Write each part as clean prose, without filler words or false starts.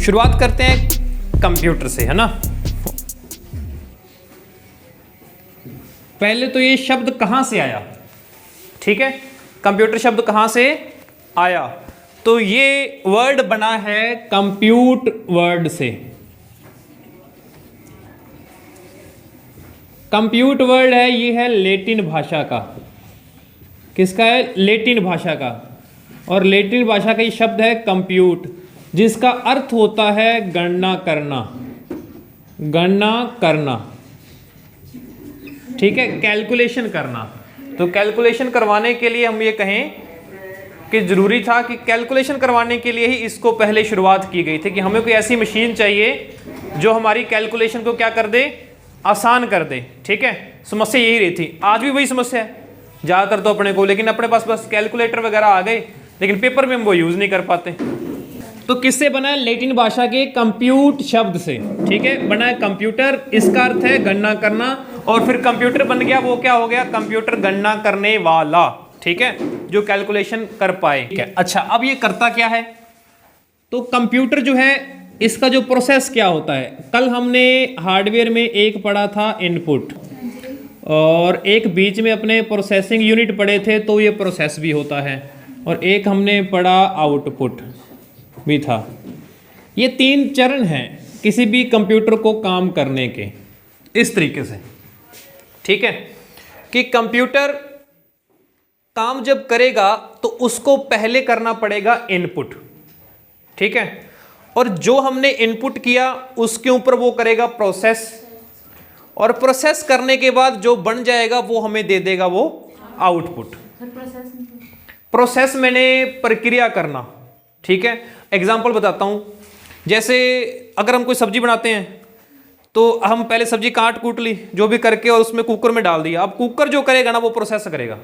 शुरुआत करते हैं कंप्यूटर से, है ना। पहले तो ये शब्द कहाँ से आया, ठीक है, कंप्यूटर शब्द कहाँ से आया, तो ये वर्ड बना है कंप्यूट वर्ड से। कंप्यूट वर्ड है, ये है लैटिन भाषा का। किसका है? लैटिन भाषा का। और लैटिन भाषा का ये शब्द है कंप्यूट, जिसका अर्थ होता है गणना करना, गणना करना, ठीक है, कैलकुलेशन करना। तो कैलकुलेशन करवाने के लिए हम ये कहें कि ज़रूरी था कि कैलकुलेशन करवाने के लिए ही इसको पहले शुरुआत की गई थी कि हमें कोई ऐसी मशीन चाहिए जो हमारी कैलकुलेशन को क्या कर दे, आसान कर दे, ठीक है। समस्या यही रही थी, आज भी वही समस्या है ज़्यादातर तो अपने को, लेकिन अपने पास बस कैलकुलेटर वगैरह आ गए, लेकिन पेपर में हम वो यूज़ नहीं कर पाते। तो किससे बना है? लैटिन भाषा के कंप्यूट शब्द से, ठीक है, बना है कंप्यूटर, इसका अर्थ है गणना करना, और फिर कंप्यूटर बन गया, वो क्या हो गया? कंप्यूटर गणना करने वाला, ठीक है, जो कैलकुलेशन कर पाए, ठीक है। अच्छा, अब ये करता क्या है? तो कंप्यूटर जो है इसका जो प्रोसेस क्या होता है, कल हमने हार्डवेयर में एक पढ़ा था इनपुट, और एक बीच में अपने प्रोसेसिंग यूनिट पढ़े थे, तो ये प्रोसेस भी होता है, और एक हमने पढ़ा आउटपुट भी था। ये तीन चरण हैं किसी भी कंप्यूटर को काम करने के, इस तरीके से, ठीक है, कि कंप्यूटर काम जब करेगा तो उसको पहले करना पड़ेगा इनपुट, ठीक है, और जो हमने इनपुट किया उसके ऊपर वो करेगा प्रोसेस, और प्रोसेस करने के बाद जो बन जाएगा वो हमें दे देगा वो आउटपुट। प्रोसेस मैंने प्रक्रिया करना, ठीक है। एग्जाम्पल बताता हूं, जैसे अगर हम कोई सब्जी बनाते हैं तो हम पहले सब्जी काट कूट ली जो भी करके, और उसमें कुकर में डाल दिया। अब कुकर जो करेगा ना वो प्रोसेस करेगा,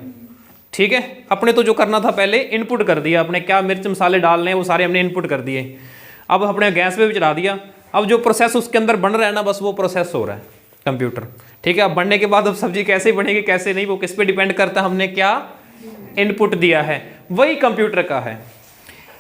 ठीक है। अपने तो जो करना था पहले इनपुट कर दिया, अपने क्या मिर्च मसाले डालने हैं वो सारे हमने इनपुट कर दिए। अब अपने गैस पे भी चला दिया, अब जो प्रोसेस उसके अंदर बन रहा है ना, बस वो प्रोसेस हो रहा है कंप्यूटर, ठीक है। अब बनने के बाद अब सब्जी कैसे बनेगी कैसे नहीं, वो किस पे डिपेंड करता है, हमने क्या इनपुट दिया है। वही कंप्यूटर का है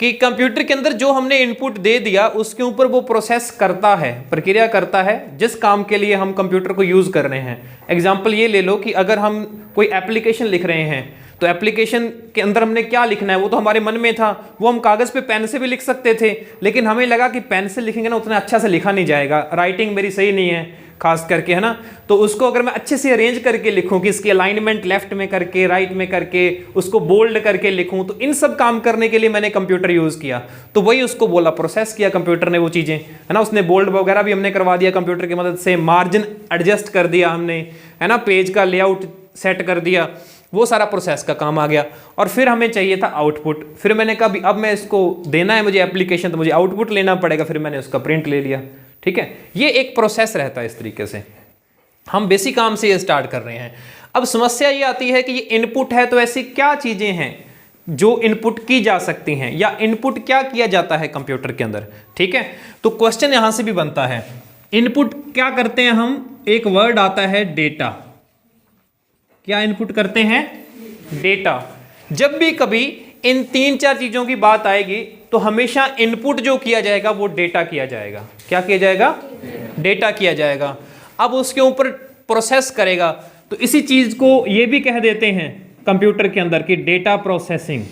कि कंप्यूटर के अंदर जो हमने इनपुट दे दिया उसके ऊपर वो प्रोसेस करता है, प्रक्रिया करता है, जिस काम के लिए हम कंप्यूटर को यूज़ कर रहे हैं। एग्जाम्पल ये ले लो कि अगर हम कोई एप्लीकेशन लिख रहे हैं तो एप्लीकेशन के अंदर हमने क्या लिखना है वो तो हमारे मन में था, वो हम कागज़ पे पेन से भी लिख सकते थे, लेकिन हमें लगा कि पेन से लिखेंगे ना उतना अच्छा से लिखा नहीं जाएगा, राइटिंग मेरी सही नहीं है खास करके, है ना। तो उसको अगर मैं अच्छे से अरेंज करके लिखूं कि इसकी अलाइनमेंट लेफ्ट में करके राइट में करके उसको बोल्ड करके लिखूं, तो इन सब काम करने के लिए मैंने कंप्यूटर यूज़ किया। तो वही उसको बोला, प्रोसेस किया कंप्यूटर ने वो चीज़ें, है ना। उसने बोल्ड वगैरह भी हमने करवा दिया कंप्यूटर की मदद से, मार्जिन एडजस्ट कर दिया हमने, है ना, पेज का लेआउट सेट कर दिया, वो सारा प्रोसेस का काम आ गया। और फिर हमें चाहिए था आउटपुट, फिर मैंने कहा अब मैं इसको देना है मुझे एप्लीकेशन, तो मुझे आउटपुट लेना पड़ेगा, फिर मैंने उसका प्रिंट ले लिया, ठीक है। ये एक प्रोसेस रहता है, इस तरीके से हम बेसिक काम से ये स्टार्ट कर रहे हैं। अब समस्या ये आती है कि ये इनपुट है, तो ऐसी क्या चीजें हैं जो इनपुट की जा सकती हैं, या इनपुट क्या किया जाता है कंप्यूटर के अंदर, ठीक है। तो क्वेश्चन यहां से भी बनता है, इनपुट क्या करते हैं हम? एक वर्ड आता है डेटा। क्या इनपुट करते हैं? डेटा। जब भी कभी इन तीन चार चीजों की बात आएगी तो हमेशा इनपुट जो किया जाएगा वो डेटा किया जाएगा। क्या किया जाएगा? डेटा किया जाएगा। अब उसके ऊपर प्रोसेस करेगा, तो इसी चीज को ये भी कह देते हैं कंप्यूटर के अंदर कि डेटा प्रोसेसिंग,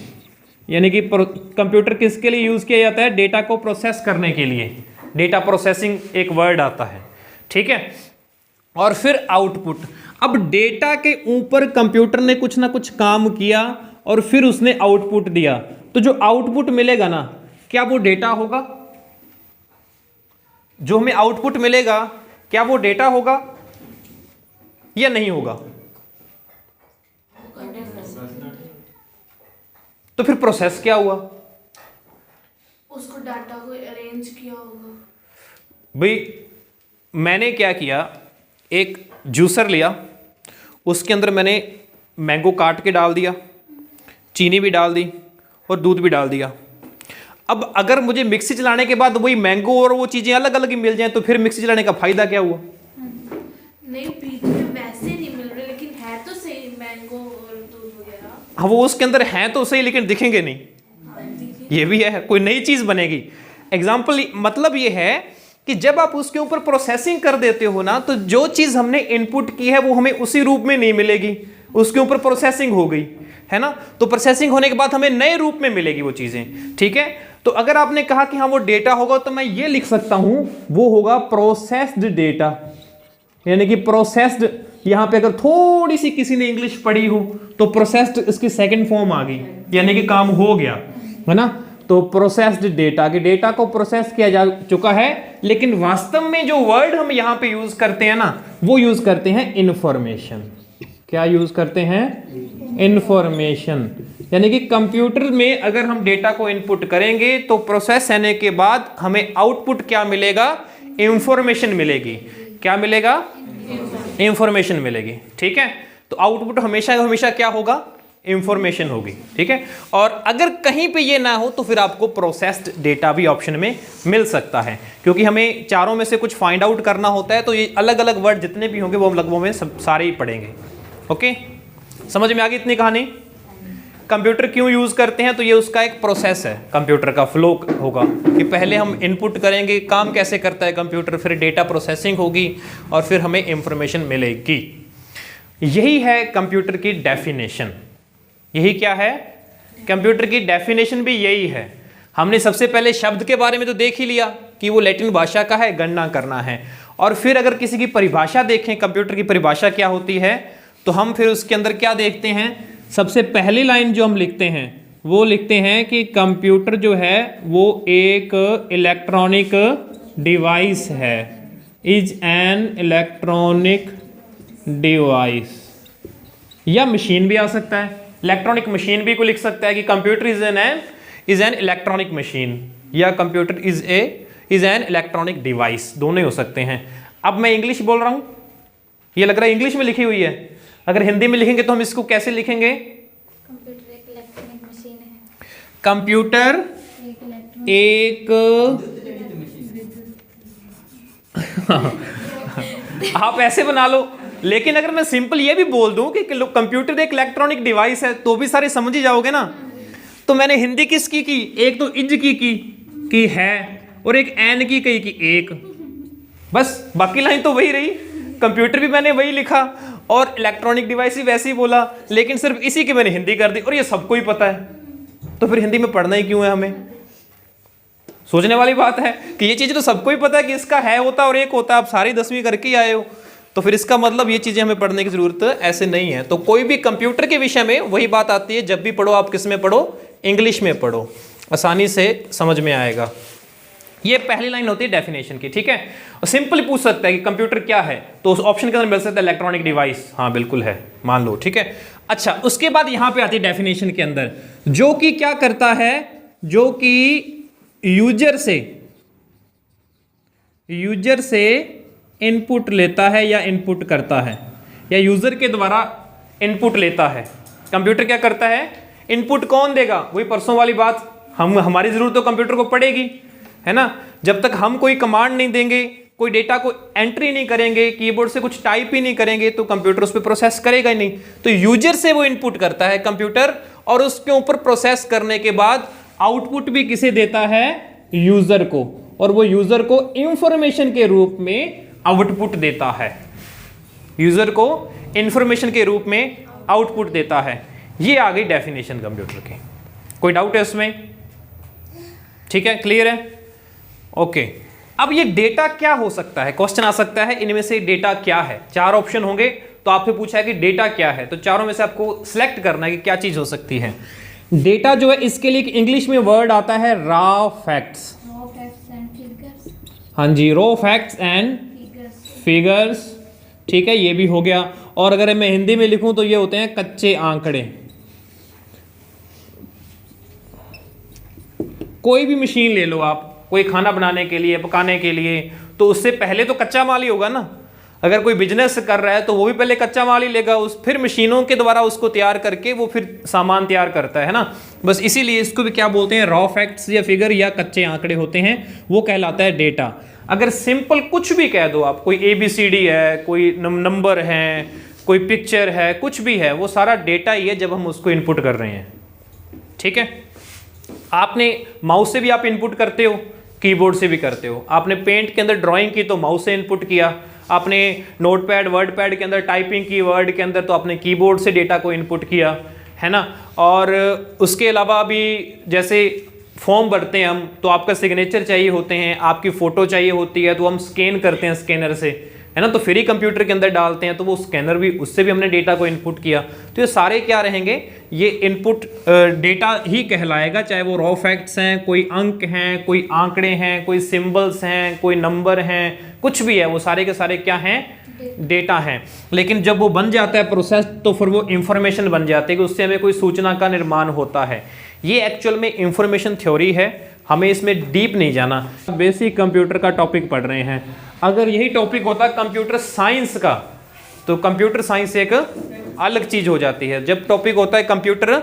यानी कि कंप्यूटर किसके लिए यूज किया जाता है? डेटा को प्रोसेस करने के लिए। डेटा प्रोसेसिंग एक वर्ड आता है, ठीक है। और फिर आउटपुट। अब डेटा के ऊपर कंप्यूटर ने कुछ ना कुछ काम किया और फिर उसने आउटपुट दिया, तो जो आउटपुट मिलेगा ना, क्या वो डेटा होगा? जो हमें आउटपुट मिलेगा क्या वो डेटा होगा या नहीं होगा? तो फिर प्रोसेस क्या हुआ? उसको डाटा को अरेंज किया होगा। भाई मैंने क्या किया, एक जूसर लिया, उसके अंदर मैंने मैंगो काट के डाल दिया, चीनी भी डाल दी और दूध भी डाल दिया। अब अगर मुझे मिक्सी चलाने के बाद वही मैंगो और वो चीज़ें अलग अलग ही मिल जाएं तो फिर मिक्सी चलाने का फायदा क्या हुआ? नहीं, बीच में वैसे नहीं मिल रहे, लेकिन है तो सही मैंगो और दूध वगैरह। हाँ, वो उसके अंदर हैं तो सही, लेकिन दिखेंगे नहीं। ये भी है, कोई नई चीज़ बनेगी। एग्जाम्पल मतलब ये है कि जब आप उसके ऊपर प्रोसेसिंग कर देते हो ना, तो जो चीज हमने इनपुट की है वो हमें उसी रूप में नहीं मिलेगी, उसके ऊपर प्रोसेसिंग हो गई है ना। तो प्रोसेसिंग होने के बाद हमें नए रूप में मिलेगी वो चीजें, ठीक है। तो अगर आपने कहा कि हाँ वो डेटा होगा, तो मैं ये लिख सकता हूं वो होगा प्रोसेस्ड डेटा, यानी कि प्रोसेस्ड। यहां पे अगर थोड़ी सी किसी ने इंग्लिश पढ़ी हो तो प्रोसेस्ड इसकी सेकंड फॉर्म आ गई, यानी कि काम हो गया, है ना। तो प्रोसेस्ड डेटा, कि डेटा को प्रोसेस किया जा चुका है। लेकिन वास्तव में जो वर्ड हम यहां पे यूज करते हैं ना, वो यूज करते हैं इंफॉर्मेशन। क्या यूज करते हैं? इंफॉर्मेशन। यानी कि कंप्यूटर में अगर हम डेटा को इनपुट करेंगे तो प्रोसेस होने के बाद हमें आउटपुट क्या मिलेगा? इंफॉर्मेशन मिलेगी। क्या मिलेगा? इंफॉर्मेशन मिलेगी, ठीक है। तो आउटपुट हमेशा हमेशा क्या होगा? इंफॉर्मेशन होगी, ठीक है। और अगर कहीं पे ये ना हो तो फिर आपको प्रोसेस्ड डेटा भी ऑप्शन में मिल सकता है, क्योंकि हमें चारों में से कुछ फाइंड आउट करना होता है। तो ये अलग अलग वर्ड जितने भी होंगे वो हम लगभग में सब सारे ही पढ़ेंगे। ओके, समझ में आ गई इतनी कहानी? कंप्यूटर क्यों यूज करते हैं? तो ये उसका एक प्रोसेस है, कंप्यूटर का फ्लो होगा कि पहले हम इनपुट करेंगे, काम कैसे करता है कंप्यूटर, फिर डेटा प्रोसेसिंग होगी और फिर हमें इंफॉर्मेशन मिलेगी। यही है कंप्यूटर की डेफिनेशन। यही क्या है? कंप्यूटर की डेफिनेशन भी यही है। हमने सबसे पहले शब्द के बारे में तो देख ही लिया कि वो लैटिन भाषा का है, गणना करना है। और फिर अगर किसी की परिभाषा देखें, कंप्यूटर की परिभाषा क्या होती है, तो हम फिर उसके अंदर क्या देखते हैं? सबसे पहली लाइन जो हम लिखते हैं वो लिखते हैं कि कंप्यूटर जो है वो एक इलेक्ट्रॉनिक डिवाइस है, इज एन इलेक्ट्रॉनिक डिवाइस। या मशीन भी आ सकता है, इलेक्ट्रॉनिक मशीन भी को लिख सकता है कि computer is an electronic machine, या computer is an electronic device, दोनों ही हो सकते हैं। अब मैं इंग्लिश बोल रहा हूं, ये लग रहा है इंग्लिश में लिखी हुई है। अगर हिंदी में लिखेंगे तो हम इसको कैसे लिखेंगे? कंप्यूटर एक इलेक्ट्रॉनिक मशीन है। कंप्यूटर एक आप ऐसे बना लो। लेकिन अगर मैं सिंपल ये भी बोल दूं कि कंप्यूटर एक इलेक्ट्रॉनिक डिवाइस है, तो भी सारे समझ ही जाओगे ना। तो मैंने हिंदी किसकी की? एक तो इज की है, और एक एन की एक, बस बाकी लाइन तो वही रही। कंप्यूटर भी मैंने वही लिखा और इलेक्ट्रॉनिक डिवाइस भी वैसे ही बोला, लेकिन सिर्फ इसी की मैंने हिंदी कर दी, और ये सबको ही पता है। तो फिर हिंदी में पढ़ना ही क्यों है हमें? सोचने वाली बात है कि ये चीज़ तो सबको ही पता है कि इसका है होता और एक होता है, आप सारी 10वीं करके ही आए हो, तो फिर इसका मतलब ये चीज़ें हमें पढ़ने की जरूरत ऐसे नहीं है। तो कोई भी कंप्यूटर के विषय में वही बात आती है, जब भी पढ़ो आप किस में पढ़ो? इंग्लिश में पढ़ो, आसानी से समझ में आएगा। ये पहली लाइन होती है डेफिनेशन की, ठीक है। और सिंपल पूछ सकता है कि कंप्यूटर क्या है, तो उस ऑप्शन के अंदर मिल सकता है इलेक्ट्रॉनिक डिवाइस, हाँ बिल्कुल है, मान लो, ठीक है। अच्छा, उसके बाद यहां पे आती है डेफिनेशन के अंदर, जो कि क्या करता है? जो कि यूजर से इनपुट लेता है या इनपुट करता है, या यूजर के द्वारा इनपुट लेता है। कंप्यूटर क्या करता है? इनपुट कौन देगा? वही परसों वाली बात, हमारी जरूरत तो कंप्यूटर को पड़ेगी, है ना। जब तक हम कोई कमांड नहीं देंगे, कोई डेटा को एंट्री नहीं करेंगे, कीबोर्ड से कुछ टाइप ही नहीं करेंगे, तो कंप्यूटर उस पर प्रोसेस करेगा ही नहीं। तो यूजर से वो इनपुट करता है कंप्यूटर, और उसके ऊपर प्रोसेस करने के बाद आउटपुट भी किसे देता है? यूजर को, और वो यूजर को इंफॉर्मेशन के रूप में आउटपुट देता है। यूजर को इंफॉर्मेशन के रूप में आउटपुट देता है। ये आ गई डेफिनेशन कंप्यूटर की। कोई डाउट है उसमें? ठीक है, क्लियर है? ओके। अब ये डेटा क्या हो सकता है? क्वेश्चन आ सकता है इनमें से डेटा क्या है। 4 ऑप्शन होंगे, तो आपसे पूछा है कि डेटा क्या है, तो चारों में से आपको सिलेक्ट करना है कि क्या चीज हो सकती है। डेटा जो है, इसके लिए इंग्लिश में वर्ड आता है रॉ फैक्ट्स। हाँ जी, रॉ फैक्ट्स एंड फिगर्स, ठीक है, ये भी हो गया। और अगर मैं हिंदी में लिखूं तो ये होते हैं कच्चे आंकड़े। कोई भी मशीन ले लो आप, कोई खाना बनाने के लिए, पकाने के लिए, तो उससे पहले तो कच्चा माल ही होगा ना। अगर कोई बिजनेस कर रहा है तो वो भी पहले कच्चा माल ही लेगा, फिर मशीनों के द्वारा उसको तैयार करके वो फिर सामान तैयार करता है ना। बस इसीलिए इसको भी क्या बोलते हैं? रॉ फैक्ट्स या फिगर या कच्चे आंकड़े होते हैं, वो कहलाता है डेटा। अगर सिंपल कुछ भी कह दो आप, कोई ABCD है, कोई नंबर है, कोई पिक्चर है, कुछ भी है, वो सारा डेटा ही है जब हम उसको इनपुट कर रहे हैं, ठीक है। आपने माउस से भी आप इनपुट करते हो, कीबोर्ड से भी करते हो। आपने पेंट के अंदर ड्राइंग की तो माउस से इनपुट किया, आपने नोटपैड वर्डपैड के अंदर टाइपिंग की वर्ड के अंदर तो आपने कीबोर्ड से डेटा को इनपुट किया, है ना। और उसके अलावा भी जैसे फॉर्म भरते हैं हम तो आपका सिग्नेचर चाहिए होते हैं, आपकी फ़ोटो चाहिए होती है तो हम स्कैन करते हैं स्कैनर से, है ना, तो फिर ही कंप्यूटर के अंदर डालते हैं तो वो स्कैनर भी, उससे भी हमने डेटा को इनपुट किया। तो ये सारे क्या रहेंगे, ये इनपुट डेटा ही कहलाएगा, चाहे वो रॉ फैक्ट्स हैं, कोई अंक हैं, कोई आंकड़े हैं, कोई सिंबल्स हैं, कोई नंबर हैं, कुछ भी है, वो सारे के सारे क्या हैं, डेटा हैं। लेकिन जब वो बन जाता है प्रोसेस तो फिर वो इंफॉर्मेशन बन जाती है कि उससे हमें कोई सूचना का निर्माण होता है। ये एक्चुअल में इंफॉर्मेशन थ्योरी है, हमें इसमें डीप नहीं जाना, बेसिक कंप्यूटर का टॉपिक पढ़ रहे हैं। अगर यही टॉपिक होता कंप्यूटर साइंस का तो कंप्यूटर साइंस एक अलग चीज हो जाती है। जब टॉपिक होता है कंप्यूटर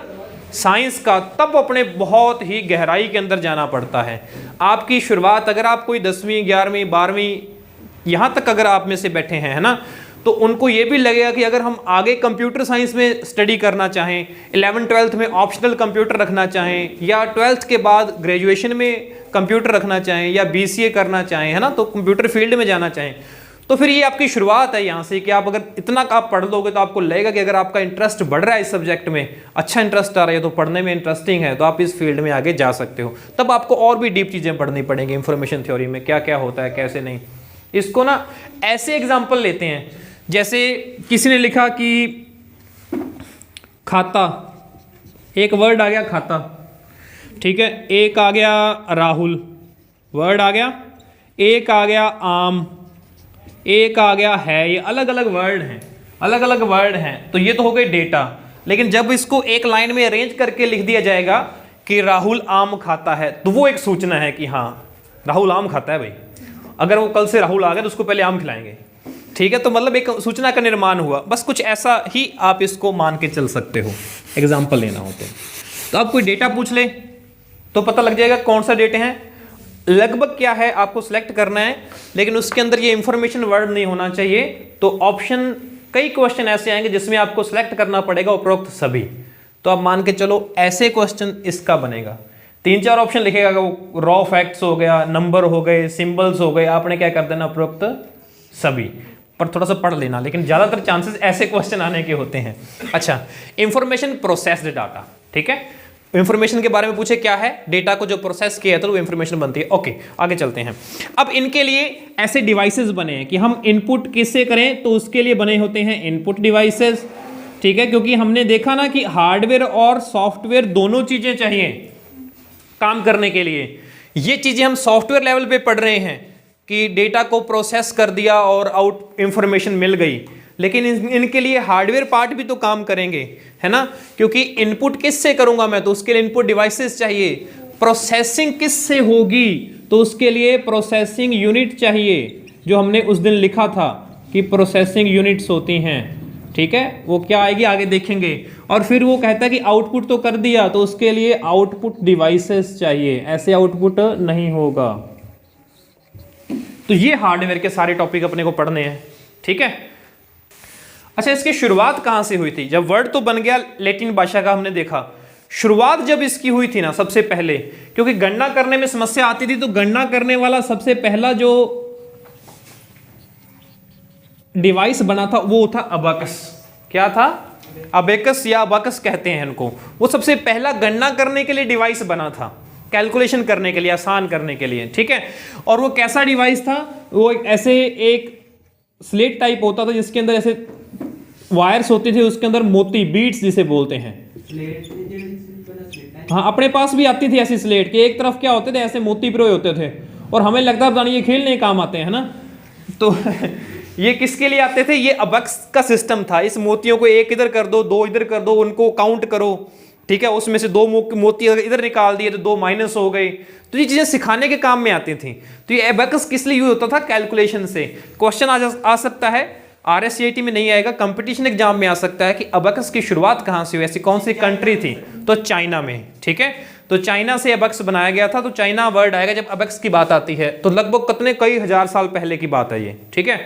साइंस का तब अपने बहुत ही गहराई के अंदर जाना पड़ता है। आपकी शुरुआत अगर आप कोई 10वीं 11वीं 12वीं यहाँ तक अगर आप में से बैठे हैं, है ना, तो उनको ये भी लगेगा कि अगर हम आगे कंप्यूटर साइंस में स्टडी करना चाहें, 11th 12th में ऑप्शनल कंप्यूटर रखना चाहें, या 12th के बाद ग्रेजुएशन में कंप्यूटर रखना चाहें, या BCA करना चाहें, है ना, तो कंप्यूटर फील्ड में जाना चाहें, तो फिर ये आपकी शुरुआत है यहाँ से कि आप अगर इतना आप पढ़ लोगे तो आपको लगेगा कि अगर आपका इंटरेस्ट बढ़ रहा है इस सब्जेक्ट में, अच्छा इंटरेस्ट आ रहा है तो पढ़ने में इंटरेस्टिंग है, तो आप इस फील्ड में आगे जा सकते हो। तब आपको और भी डीप चीज़ें पढ़नी पड़ेंगी इंफॉर्मेशन थ्योरी में, क्या क्या होता है कैसे नहीं। इसको ना ऐसे एग्जाम्पल लेते हैं, जैसे किसी ने लिखा कि खाता, एक वर्ड आ गया खाता, ठीक है, एक आ गया राहुल वर्ड आ गया, एक आ गया आम, एक आ गया है, ये अलग अलग वर्ड हैं, अलग अलग वर्ड हैं, तो ये तो हो गए डेटा। लेकिन जब इसको एक लाइन में अरेंज करके लिख दिया जाएगा कि राहुल आम खाता है, तो वो एक सूचना है कि हाँ राहुल आम खाता है भाई। अगर वो कल से राहुल आ गया तो उसको पहले आम खिलाएंगे, ठीक है, तो मतलब एक सूचना का निर्माण हुआ। बस कुछ ऐसा ही आप इसको मान के चल सकते हो, एग्जाम्पल लेना हो तो आप कोई डेटा पूछ ले तो पता लग जाएगा कौन सा डेटा है, लगभग क्या है आपको सिलेक्ट करना है, लेकिन उसके अंदर ये इंफॉर्मेशन वर्ड नहीं होना चाहिए। तो ऑप्शन, कई क्वेश्चन ऐसे आएंगे जिसमें आपको सिलेक्ट करना पड़ेगा उपरोक्त सभी, तो आप मान के चलो ऐसे क्वेश्चन इसका बनेगा। 3-4 ऑप्शन लिखेगा, वो रॉ फैक्ट्स हो गया, नंबर हो गए, सिंबल्स हो गए, आपने क्या कर देना उपरोक्त सभी, पर थोड़ा सा पढ़ लेना, लेकिन ज़्यादातर चांसेस ऐसे क्वेश्चन आने के होते हैं। अच्छा, इंफॉर्मेशन प्रोसेस्ड डाटा, ठीक है, इंफॉर्मेशन के बारे में पूछे क्या है, डेटा को जो प्रोसेस किया तो वो इंफॉर्मेशन बनती है। ओके, आगे चलते हैं। अब इनके लिए ऐसे डिवाइसेस बने हैं कि हम इनपुट किससे करें, तो उसके लिए बने होते हैं इनपुट डिवाइसेस, ठीक है, क्योंकि हमने देखा ना कि हार्डवेयर और सॉफ्टवेयर दोनों चीजें चाहिए काम करने के लिए। ये चीजें हम सॉफ्टवेयर लेवल पे पढ़ रहे हैं कि डेटा को प्रोसेस कर दिया और आउट इंफॉर्मेशन मिल गई, लेकिन इनके लिए हार्डवेयर पार्ट भी तो काम करेंगे, है ना, क्योंकि इनपुट किससे करूंगा मैं, तो उसके लिए इनपुट डिवाइसेस चाहिए। प्रोसेसिंग किससे होगी, तो उसके लिए प्रोसेसिंग यूनिट चाहिए, जो हमने उस दिन लिखा था कि प्रोसेसिंग यूनिट्स होती हैं, ठीक है, वो क्या आएगी आगे देखेंगे। और फिर वो कहता है कि आउटपुट तो कर दिया, तो उसके लिए आउटपुट डिवाइसेस चाहिए, ऐसे आउटपुट नहीं होगा। तो ये हार्डवेयर के सारे टॉपिक अपने को पढ़ने हैं, ठीक है। अच्छा, इसकी शुरुआत कहां से हुई थी, जब वर्ड तो बन गया लैटिन भाषा का, हमने देखा शुरुआत जब इसकी हुई थी ना सबसे पहले, क्योंकि गणना करने में समस्या आती थी, तो गणना करने वाला सबसे पहला जो डिवाइस बना था वो था अबाकस। क्या था, अबेकस या अबाकस कहते हैं इनको। वो सबसे पहला गणना करने के लिए डिवाइस बना था, कैलकुलेशन करने के लिए, आसान करने के लिए, ठीक है। और वो कैसा डिवाइस था, वो ऐसे एक स्लेट टाइप होता था जिसके अंदर ऐसे वायर्स होते थे, उसके अंदर मोती, बीट्स जिसे बोलते हैं। हाँ, अपने पास भी आती थी ऐसी स्लेट के एक तरफ क्या होते थे, ऐसे मोती पिरोए होते थे, और हमें लगता था ये खेलने काम आते हैं ना, तो ये किसके लिए आते थे, ये अबक्स का सिस्टम था। इस मोतियों को एक इधर कर दो, दो इधर कर दो, उनको काउंट करो, ठीक है, उसमें से 2 मोती इधर निकाल दिए तो 2 माइनस हो गए। तो ये चीजें सिखाने के काम में आती थी। तो ये अबेकस किस लिए यूज होता था, कैलकुलेशन से। क्वेश्चन आ सकता है, RSCET में नहीं आएगा, कंपटीशन एग्जाम में आ सकता है कि अबेकस की शुरुआत कहां से हुई, ऐसी कौन सी कंट्री थी, तो चाइना में, ठीक है। तो चाइना से अबेकस बनाया गया था, तो चाइना वर्ड आएगा जब अबेकस की बात आती है, तो लगभग कितने कई हजार साल पहले की बात है ये, ठीक है।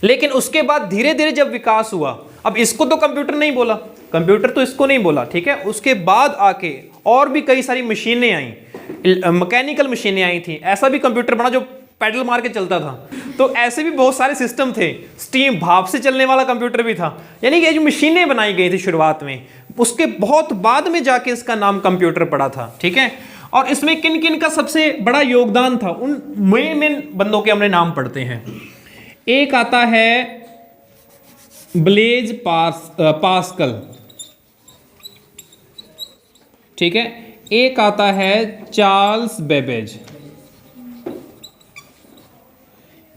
लेकिन उसके बाद धीरे धीरे जब विकास हुआ, अब इसको तो कंप्यूटर नहीं बोला, कंप्यूटर तो इसको नहीं बोला, ठीक है। उसके बाद आके और भी कई सारी मशीनें आई, मैकेनिकल मशीनें आई थी, ऐसा भी कंप्यूटर बना जो पैडल मार के चलता था। तो ऐसे भी बहुत सारे सिस्टम थे, स्टीम भाप से चलने वाला कंप्यूटर भी था। यानी कि जो मशीनें बनाई गई थी शुरुआत में, उसके बहुत बाद में जाके इसका नाम कंप्यूटर पड़ा था। ठीक है, और इसमें किन किन का सबसे बड़ा योगदान था, उन मेन बंदों के हमने नाम पढ़ते हैं। एक आता है ब्लेज पास्कल, ठीक है, एक आता है चार्ल्स बेबेज,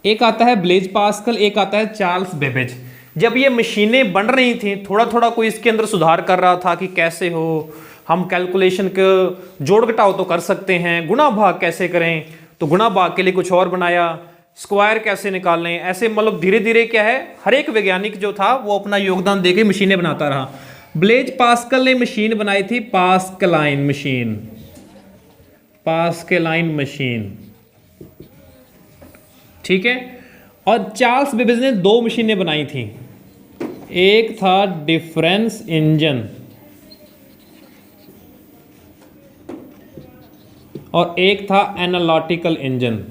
एक आता है ब्लेज पास्कल, एक आता है चार्ल्स बेबेज। जब ये मशीनें बन रही थी, थोड़ा थोड़ा कोई इसके अंदर सुधार कर रहा था कि कैसे हो, हम कैलकुलेशन के जोड़ घटाव तो कर सकते हैं, गुणा भाग कैसे करें, तो गुणा भाग के लिए कुछ और बनाया, स्क्वायर कैसे निकालें, ऐसे मतलब धीरे धीरे क्या है, हर एक वैज्ञानिक जो था वो अपना योगदान देके मशीनें बनाता रहा। ब्लेज पास्कल ने मशीन बनाई थी पास्कलाइन मशीन, पास्कलाइन मशीन, ठीक है। और चार्ल्स बेबेज ने 2 मशीनें बनाई थी, एक था डिफरेंस इंजन और एक था एनालिटिकल इंजन।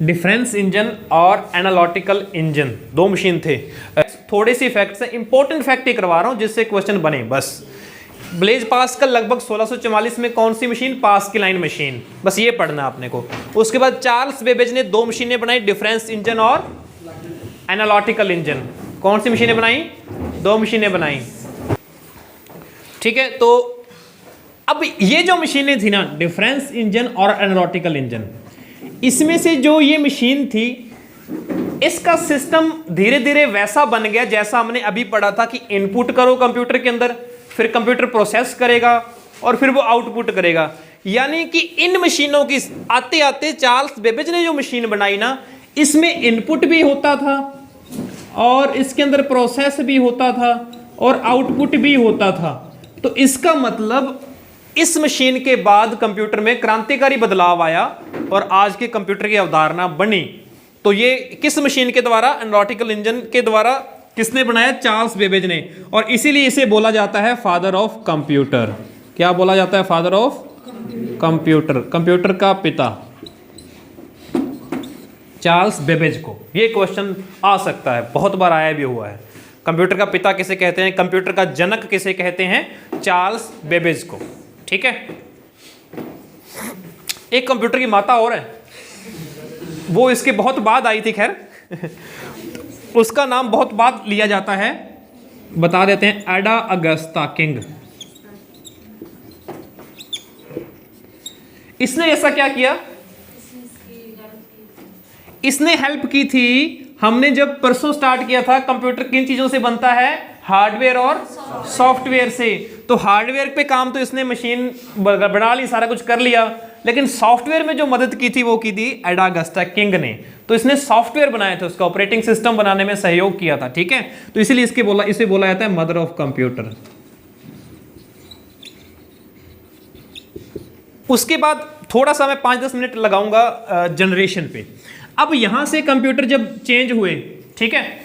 डिफरेंस इंजन और एनालिटिकल इंजन 2 मशीन थे। थोड़े से फैक्ट्स हैं, इंपॉर्टेंट फैक्ट ही करवा रहा हूं जिससे क्वेश्चन बने बस। ब्लेज पास्कल लगभग 1644 में कौन सी मशीन, पास्कलाइन मशीन, बस ये पढ़ना आपने को। उसके बाद चार्ल्स बेबेज ने 2 मशीनें बनाई, डिफरेंस इंजन और एनालिटिकल इंजन। कौन सी मशीनें बनाई, 2 मशीनें बनाई, ठीक है। तो अब ये जो मशीनें थी ना, डिफरेंस इंजन और एनालिटिकल इंजन, इसमें से जो ये मशीन थी, इसका सिस्टम धीरे धीरे वैसा बन गया जैसा हमने अभी पढ़ा था कि इनपुट करो कंप्यूटर के अंदर, फिर कंप्यूटर प्रोसेस करेगा और फिर वो आउटपुट करेगा। यानी कि इन मशीनों की आते आते चार्ल्स बेबेज ने जो मशीन बनाई ना, इसमें इनपुट भी होता था और इसके अंदर प्रोसेस भी होता था और आउटपुट भी होता था। तो इसका मतलब इस मशीन के बाद कंप्यूटर में क्रांतिकारी बदलाव आया और आज के कंप्यूटर की अवधारणा बनी। तो ये किस मशीन के द्वारा, एनालिटिकल इंजन के द्वारा किसने बनाया, चार्ल्स बेबेज ने। और इसीलिए इसे बोला जाता है फादर ऑफ कंप्यूटर। क्या बोला जाता है, फादर ऑफ कंप्यूटर, कंप्यूटर का पिता, चार्ल्स बेबेज को। ये क्वेश्चन आ सकता है, बहुत बार आया भी हुआ है। कंप्यूटर का पिता किसे कहते हैं, कंप्यूटर का जनक किसे कहते हैं, चार्ल्स बेबेज को, ठीक है। एक कंप्यूटर की माता और है, वो इसके बहुत बाद आई थी, खैर उसका नाम बहुत बाद लिया जाता है, बता देते हैं, एडा अगस्ता किंग। इसने ऐसा क्या किया, इसने हेल्प की थी। हमने जब परसों स्टार्ट किया था, कंप्यूटर किन चीजों से बनता है, हार्डवेयर और सॉफ्टवेयर से। तो हार्डवेयर पे काम तो इसने मशीन बना ली, सारा कुछ कर लिया, लेकिन सॉफ्टवेयर में जो मदद की थी वो की थी एडा अगस्ता किंग ने। तो इसने सॉफ्टवेयर बनाया था, उसका ऑपरेटिंग सिस्टम बनाने में सहयोग किया था, ठीक है। तो इसीलिए इसे बोला जाता है मदर ऑफ कंप्यूटर। उसके बाद थोड़ा सा मैं 5-10 मिनट लगाऊंगा जनरेशन पे। अब यहां से कंप्यूटर जब चेंज हुए, ठीक है,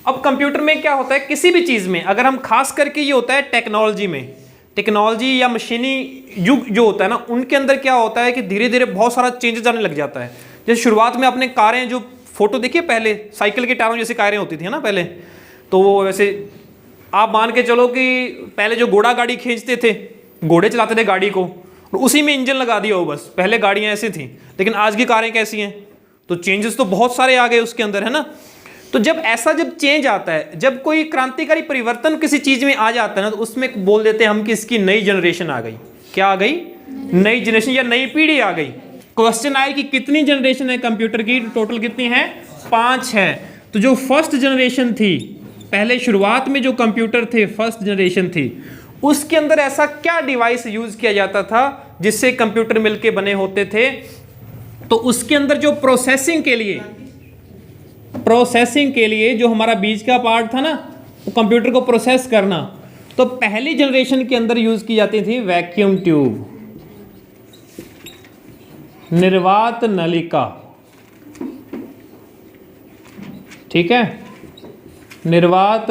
अब कंप्यूटर में क्या होता है, किसी भी चीज में अगर हम खास करके ये होता है टेक्नोलॉजी में, टेक्नोलॉजी या मशीनी युग जो होता है ना, उनके अंदर क्या होता है कि धीरे धीरे बहुत सारा चेंजेस आने लग जाता है। जैसे शुरुआत में आपने कारें, जो फोटो देखिए, पहले साइकिल के टायरों जैसी कारें होती थी ना पहले, तो वो वैसे आप मान के चलो कि पहले जो घोड़ा गाड़ी खींचते थे, घोड़े चलाते थे गाड़ी को, और उसी में इंजन लगा दिया हो बस। पहले गाड़ियां ऐसी थी, लेकिन आज की कारें कैसी हैं, तो चेंजेस तो बहुत सारे आ गए उसके अंदर, है ना। तो जब चेंज आता है, जब कोई क्रांतिकारी परिवर्तन किसी चीज में आ जाता है ना, तो उसमें बोल देते हैं हम कि इसकी नई जनरेशन आ गई। क्या आ गई, नई जनरेशन या नई पीढ़ी आ गई। क्वेश्चन आए कि कितनी जनरेशन है कंप्यूटर की, टोटल कितनी है, 5 है। तो जो फर्स्ट जनरेशन थी, पहले शुरुआत में जो कंप्यूटर थे, फर्स्ट जनरेशन थी, उसके अंदर ऐसा क्या डिवाइस यूज किया जाता था जिससे कंप्यूटर मिलके बने होते थे। तो उसके अंदर जो प्रोसेसिंग के लिए जो हमारा बीच का पार्ट था ना, वो कंप्यूटर को प्रोसेस करना, तो पहली जनरेशन के अंदर यूज की जाती थी वैक्यूम ट्यूब, निर्वात नलिका, ठीक है, निर्वात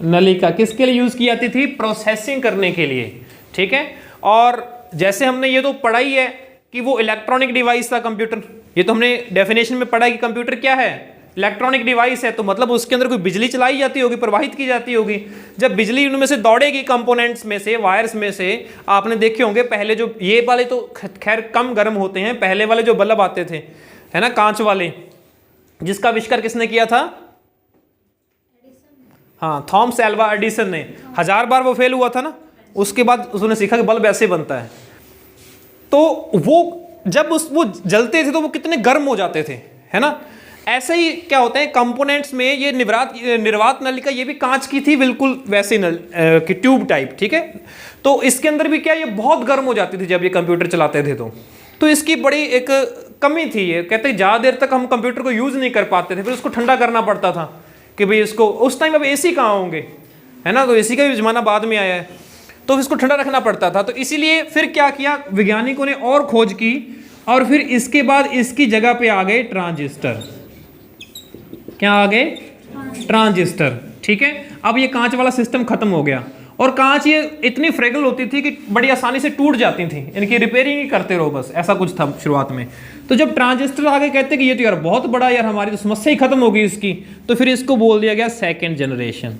नलिका किसके लिए यूज की जाती थी? प्रोसेसिंग करने के लिए, ठीक है। और जैसे हमने ये तो पढ़ा ही है कि वो इलेक्ट्रॉनिक डिवाइस था कंप्यूटर, ये तो हमने डेफिनेशन में पढ़ा है कि कंप्यूटर क्या है, इलेक्ट्रॉनिक डिवाइस है, तो मतलब उसके अंदर कोई बिजली चलाई जाती होगी, प्रवाहित की जाती होगी। जब बिजली उनमें से दौड़ेगी कंपोनेंट्स में से, वायर्स में से, आपने देखे होंगे पहले जो ये वाले तो खैर कम गर्म होते हैं, पहले वाले जो बल्ब आते थे है ना, कांच वाले, जिसका आविष्कार किसने किया था? हाँ, थॉमस एल्वा एडिसन ने। 1000 बार वो फेल हुआ था ना, उसके बाद उसने सीखा कि बल्ब ऐसे बनता है। तो वो जब वो जलते थे तो वो कितने गर्म हो जाते थे, है ना। ऐसे ही क्या होता है कंपोनेंट्स में, ये निर्वात नलिका ये भी कांच की थी, बिल्कुल वैसे नल की ट्यूब टाइप, ठीक है। तो इसके अंदर भी क्या, ये बहुत गर्म हो जाती थी जब ये कंप्यूटर चलाते थे। तो इसकी बड़ी एक कमी थी, ये कहते ज़्यादा देर तक हम कंप्यूटर को यूज़ नहीं कर पाते थे, फिर उसको ठंडा करना पड़ता था कि भाई इसको, उस टाइम अब एसी कहाँ होंगे, है ना, तो एसी का भी ज़माना बाद में आया है, तो इसको ठंडा रखना पड़ता था। तो इसीलिए फिर क्या किया वैज्ञानिकों ने, और खोज की, और फिर इसके बाद इसकी जगह पे आ गए ट्रांजिस्टर। क्या आ गए? ट्रांजिस्टर, ठीक है। अब ये कांच वाला सिस्टम खत्म हो गया, और कांच ये इतनी फ्रेगल होती थी कि बड़ी आसानी से टूट जाती थी, इनकी रिपेयरिंग ही करते रहो बस, ऐसा कुछ था शुरुआत में। तो जब ट्रांजिस्टर आ गए, कहते कि ये तो यार बहुत बड़ा, यार हमारी तो समस्या ही खत्म हो गई इसकी, तो फिर इसको बोल दिया गया सेकेंड जनरेशन।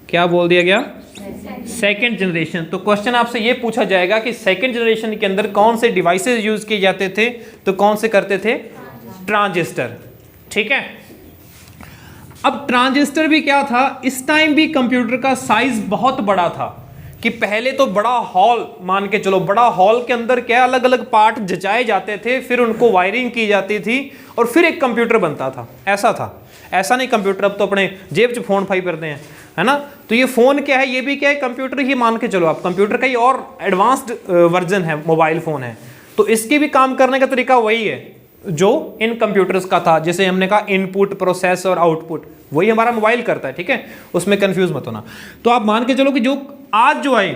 क्या बोल दिया गया? Second generation. तो क्वेश्चन आपसे ये पूछा जाएगा कि सेकेंड जनरेशन के अंदर कौन से डिवाइसेस यूज किए जाते थे, तो कौन से करते थे? ट्रांजिस्टर, ठीक है। अब ट्रांजिस्टर भी क्या था, इस टाइम भी कंप्यूटर का साइज बहुत बड़ा था, कि पहले तो बड़ा हॉल मान के चलो, बड़ा हॉल के अंदर क्या अलग अलग पार्ट जचाए जाते थे, फिर उनको वायरिंग की जाती थी, और फिर एक कंप्यूटर बनता था, ऐसा था। ऐसा नहीं कंप्यूटर अब तो अपने जेब च फोन फाई करते हैं, है ना। तो ये फोन क्या है, ये भी क्या है, कंप्यूटर ही मान के चलो आप, कंप्यूटर का ही और एडवांस्ड वर्जन है, मोबाइल फोन है। तो इसके भी काम करने का तरीका वही है जो इन कंप्यूटर्स का था, जैसे हमने कहा इनपुट, प्रोसेस और आउटपुट, वही हमारा मोबाइल करता है, ठीक है, उसमें कंफ्यूज मत होना। तो आप मान के चलो कि जो आज जो आए,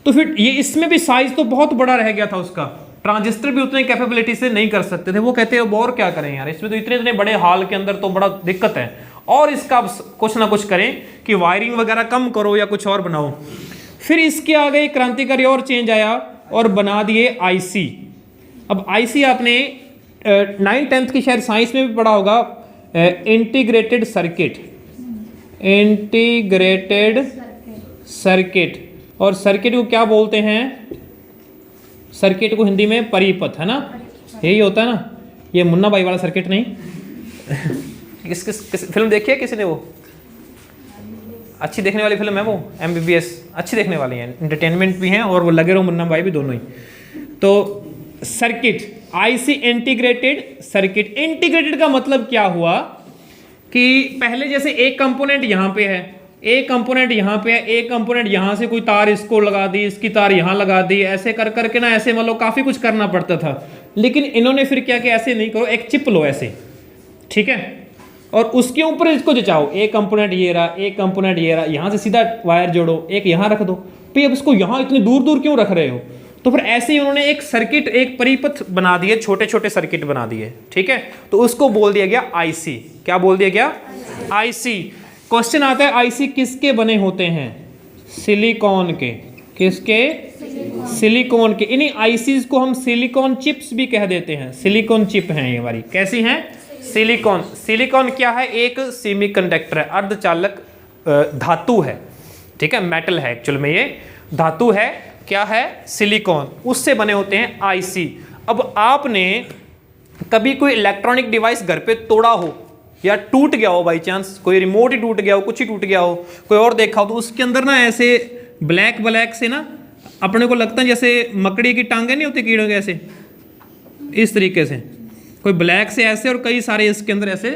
तो फिर ये इसमें भी साइज तो बहुत बड़ा रह गया था उसका, ट्रांजिस्टर भी उतनी कैपेबिलिटी से नहीं कर सकते थे। वो कहते हैं और क्या करें यार, इसमें तो इतने इतने बड़े हॉल के अंदर तो बड़ा दिक्कत है, और इसका कुछ ना कुछ करें कि वायरिंग वगैरह कम करो या कुछ और बनाओ। फिर इसके आगे क्रांतिकारी और चेंज आया, और बना दिए आईसी। अब आईसी आपने 9th-10th की शायद साइंस में भी पढ़ा होगा, इंटीग्रेटेड सर्किट, इंटीग्रेटेड सर्किट। और सर्किट को क्या बोलते हैं? सर्किट को हिंदी में परिपथ, है ना, यही होता है ना, ये मुन्ना भाई वाला सर्किट नहीं। किस फिल्म देखी है किसी ने? वो अच्छी देखने वाली फिल्म है वो, MBBS, अच्छी देखने वाली है, एंटरटेनमेंट भी है और वो लगे रहो मुन्ना भाई भी, दोनों ही। तो circuit, IC integrated circuit. Integrated का मतलब क्या हुआ कि पहले जैसे एक कंपोनेंट यहाँ पे है, एक कंपोनेंट यहाँ पे है, एक कंपोनेंट यहाँ से कोई तार इसको लगा दी, इसकी तार यहाँ लगा दी, ऐसे कर करके ना, ऐसे मतलब काफी कुछ करना पड़ता था। लेकिन इन्होंने फिर क्या कि ऐसे नहीं करो, एक चिप लो ऐसे, ठीक है, और उसके ऊपर इसको जचाओ, एक कंपोनेंट ये रहा, एक कंपोनेंट ये रहा, यहाँ से सीधा वायर जोड़ो, एक यहाँ रख दो। भाई अब इसको यहाँ इतनी दूर दूर क्यों रख रहे हो? तो फिर ऐसे ही उन्होंने एक सर्किट, एक परिपथ बना दिए, छोटे छोटे सर्किट बना दिए, ठीक है। तो उसको बोल दिया गया आईसी। क्या बोल दिया गया? आईसी। क्वेश्चन आता है आईसी किसके बने होते हैं? सिलिकॉन के। किसके? सिलिकॉन के। इन्हीं आईसीज को हम सिलिकॉन चिप्स भी कह देते हैं। सिलिकॉन चिप हैं ये हमारी। कैसी हैं? सिलिकॉन। सिलिकॉन क्या है? एक सेमीकंडक्टर है, अर्धचालक धातु है, ठीक है, मेटल है एक्चुअल में, ये धातु है। क्या है? सिलिकॉन। उससे बने होते हैं आईसी। अब आपने कभी कोई इलेक्ट्रॉनिक डिवाइस घर पे तोड़ा हो या टूट गया हो, बाई चांस कोई रिमोट ही टूट गया हो, कुछ ही टूट गया हो, कोई और देखा हो, तो उसके अंदर ना ऐसे ब्लैक ब्लैक से ना अपने को लगता है जैसे मकड़ी की टांगे नहीं होती कीड़ों के, ऐसे इस तरीके से कोई ब्लैक से ऐसे, और कई सारे इसके अंदर ऐसे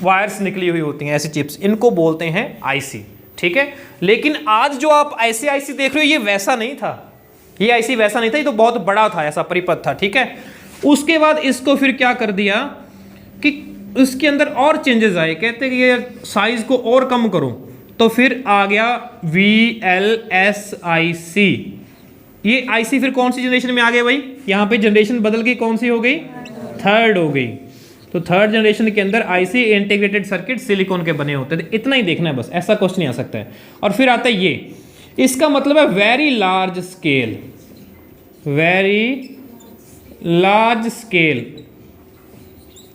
वायर्स निकली हुई होती हैं, ऐसे चिप्स, इनको बोलते हैं आईसी, ठीक है। लेकिन आज जो आप ऐसे आईसी देख रहे हो, ये वैसा नहीं था, ये आईसी वैसा नहीं था, ये तो बहुत बड़ा था, ऐसा परिपथ था, ठीक है। उसके बाद इसको फिर क्या कर दिया कि उसके अंदर और चेंजेस आए, कहते हैं कि ये साइज को और कम करो, तो फिर आ गया VLSIC। ये आईसी फिर कौन सी जनरेशन में आ गए भाई? यहाँ पे जनरेशन बदल गई, कौन सी हो गई? थर्ड हो गई। तो थर्ड जनरेशन के अंदर आईसी इंटीग्रेटेड सर्किट सिलिकॉन के बने होते थे। इतना ही देखना है बस, ऐसा क्वेश्चन आ सकता है। और फिर आता है ये, इसका मतलब है very large scale, very large scale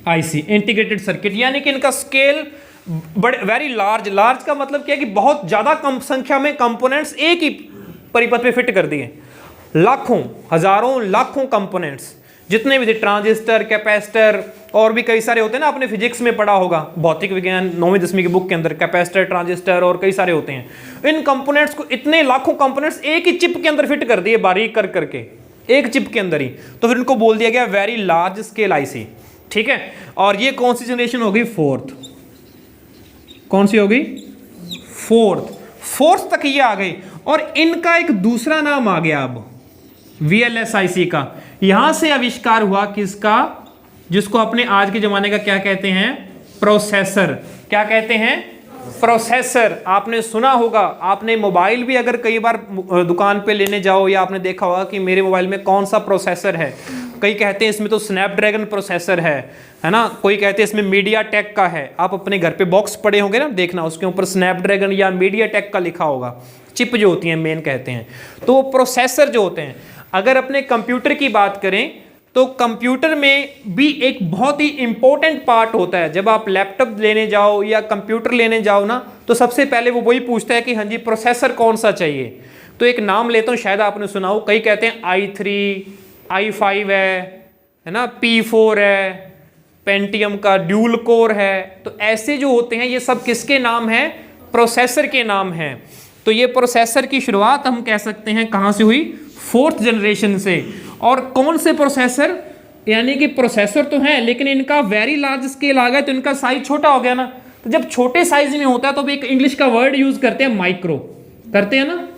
IC integrated circuit, यानी कि इनका स्केल बड़े, वेरी लार्ज। लार्ज का मतलब क्या है कि बहुत ज़्यादा कम संख्या में कंपोनेंट्स एक ही परिपथ पे फिट कर दिए, लाखों, हजारों, लाखों कंपोनेंट्स, जितने भी थे, ट्रांजिस्टर, कैपेसिटर और भी कई सारे होते हैं ना, आपने फिजिक्स में पढ़ा होगा, भौतिक विज्ञान 9वीं 10वीं की बुक के अंदर, कैपेसिटर, ट्रांजिस्टर और कई सारे होते हैं। इन कंपोनेंट्स को, इतने लाखों कंपोनेंट्स एक ही चिप के अंदर फिट कर दिए, बारीक कर करके, एक चिप के अंदर ही, तो फिर इनको बोल दिया गया वेरी लार्ज स्केल आईसी। ठीक है, और ये कौन सी जनरेशन होगी? फोर्थ। कौन सी होगी? फोर्थ तक ये आ गई। और इनका एक दूसरा नाम आ गया अब, VLSIC का। यहां से आविष्कार हुआ किसका? जिसको अपने आज के जमाने का क्या कहते हैं? प्रोसेसर। क्या कहते हैं? प्रोसेसर। आपने सुना होगा, आपने मोबाइल भी अगर कई बार दुकान पे लेने जाओ, या आपने देखा होगा कि मेरे मोबाइल में कौन सा प्रोसेसर है, कई कहते हैं इसमें तो स्नैपड्रैगन प्रोसेसर है ना, कोई कहते हैं इसमें मीडिया टेक का है। आप अपने घर पे बॉक्स पड़े होंगे ना, देखना उसके ऊपर स्नैपड्रैगन या मीडिया टेक का लिखा होगा। चिप जो होती है मेन कहते हैं, तो प्रोसेसर जो होते हैं। अगर अपने कंप्यूटर की बात करें तो कंप्यूटर में भी एक बहुत ही इंपॉर्टेंट पार्ट होता है। जब आप लैपटॉप लेने जाओ या कंप्यूटर लेने जाओ ना, तो सबसे पहले वो वही पूछता है कि हाँ जी प्रोसेसर कौन सा चाहिए। तो एक नाम लेता हूँ, शायद आपने सुना हो, कई कहते हैं i3, i5 है ना, P4 है, पेंटियम का ड्यूल कोर है। तो ऐसे जो होते हैं ये सब किसके नाम हैं? प्रोसेसर के नाम हैं। तो ये प्रोसेसर की शुरुआत हम कह सकते हैं कहाँ से हुई? फोर्थ जनरेशन से। और कौन से प्रोसेसर? यानी कि प्रोसेसर तो है लेकिन इनका वेरी लार्ज स्केल आ गया, तो इनका साइज छोटा हो गया ना। तो जब छोटे साइज में होता है तो एक इंग्लिश का वर्ड यूज करते हैं, माइक्रो, करते हैं ना,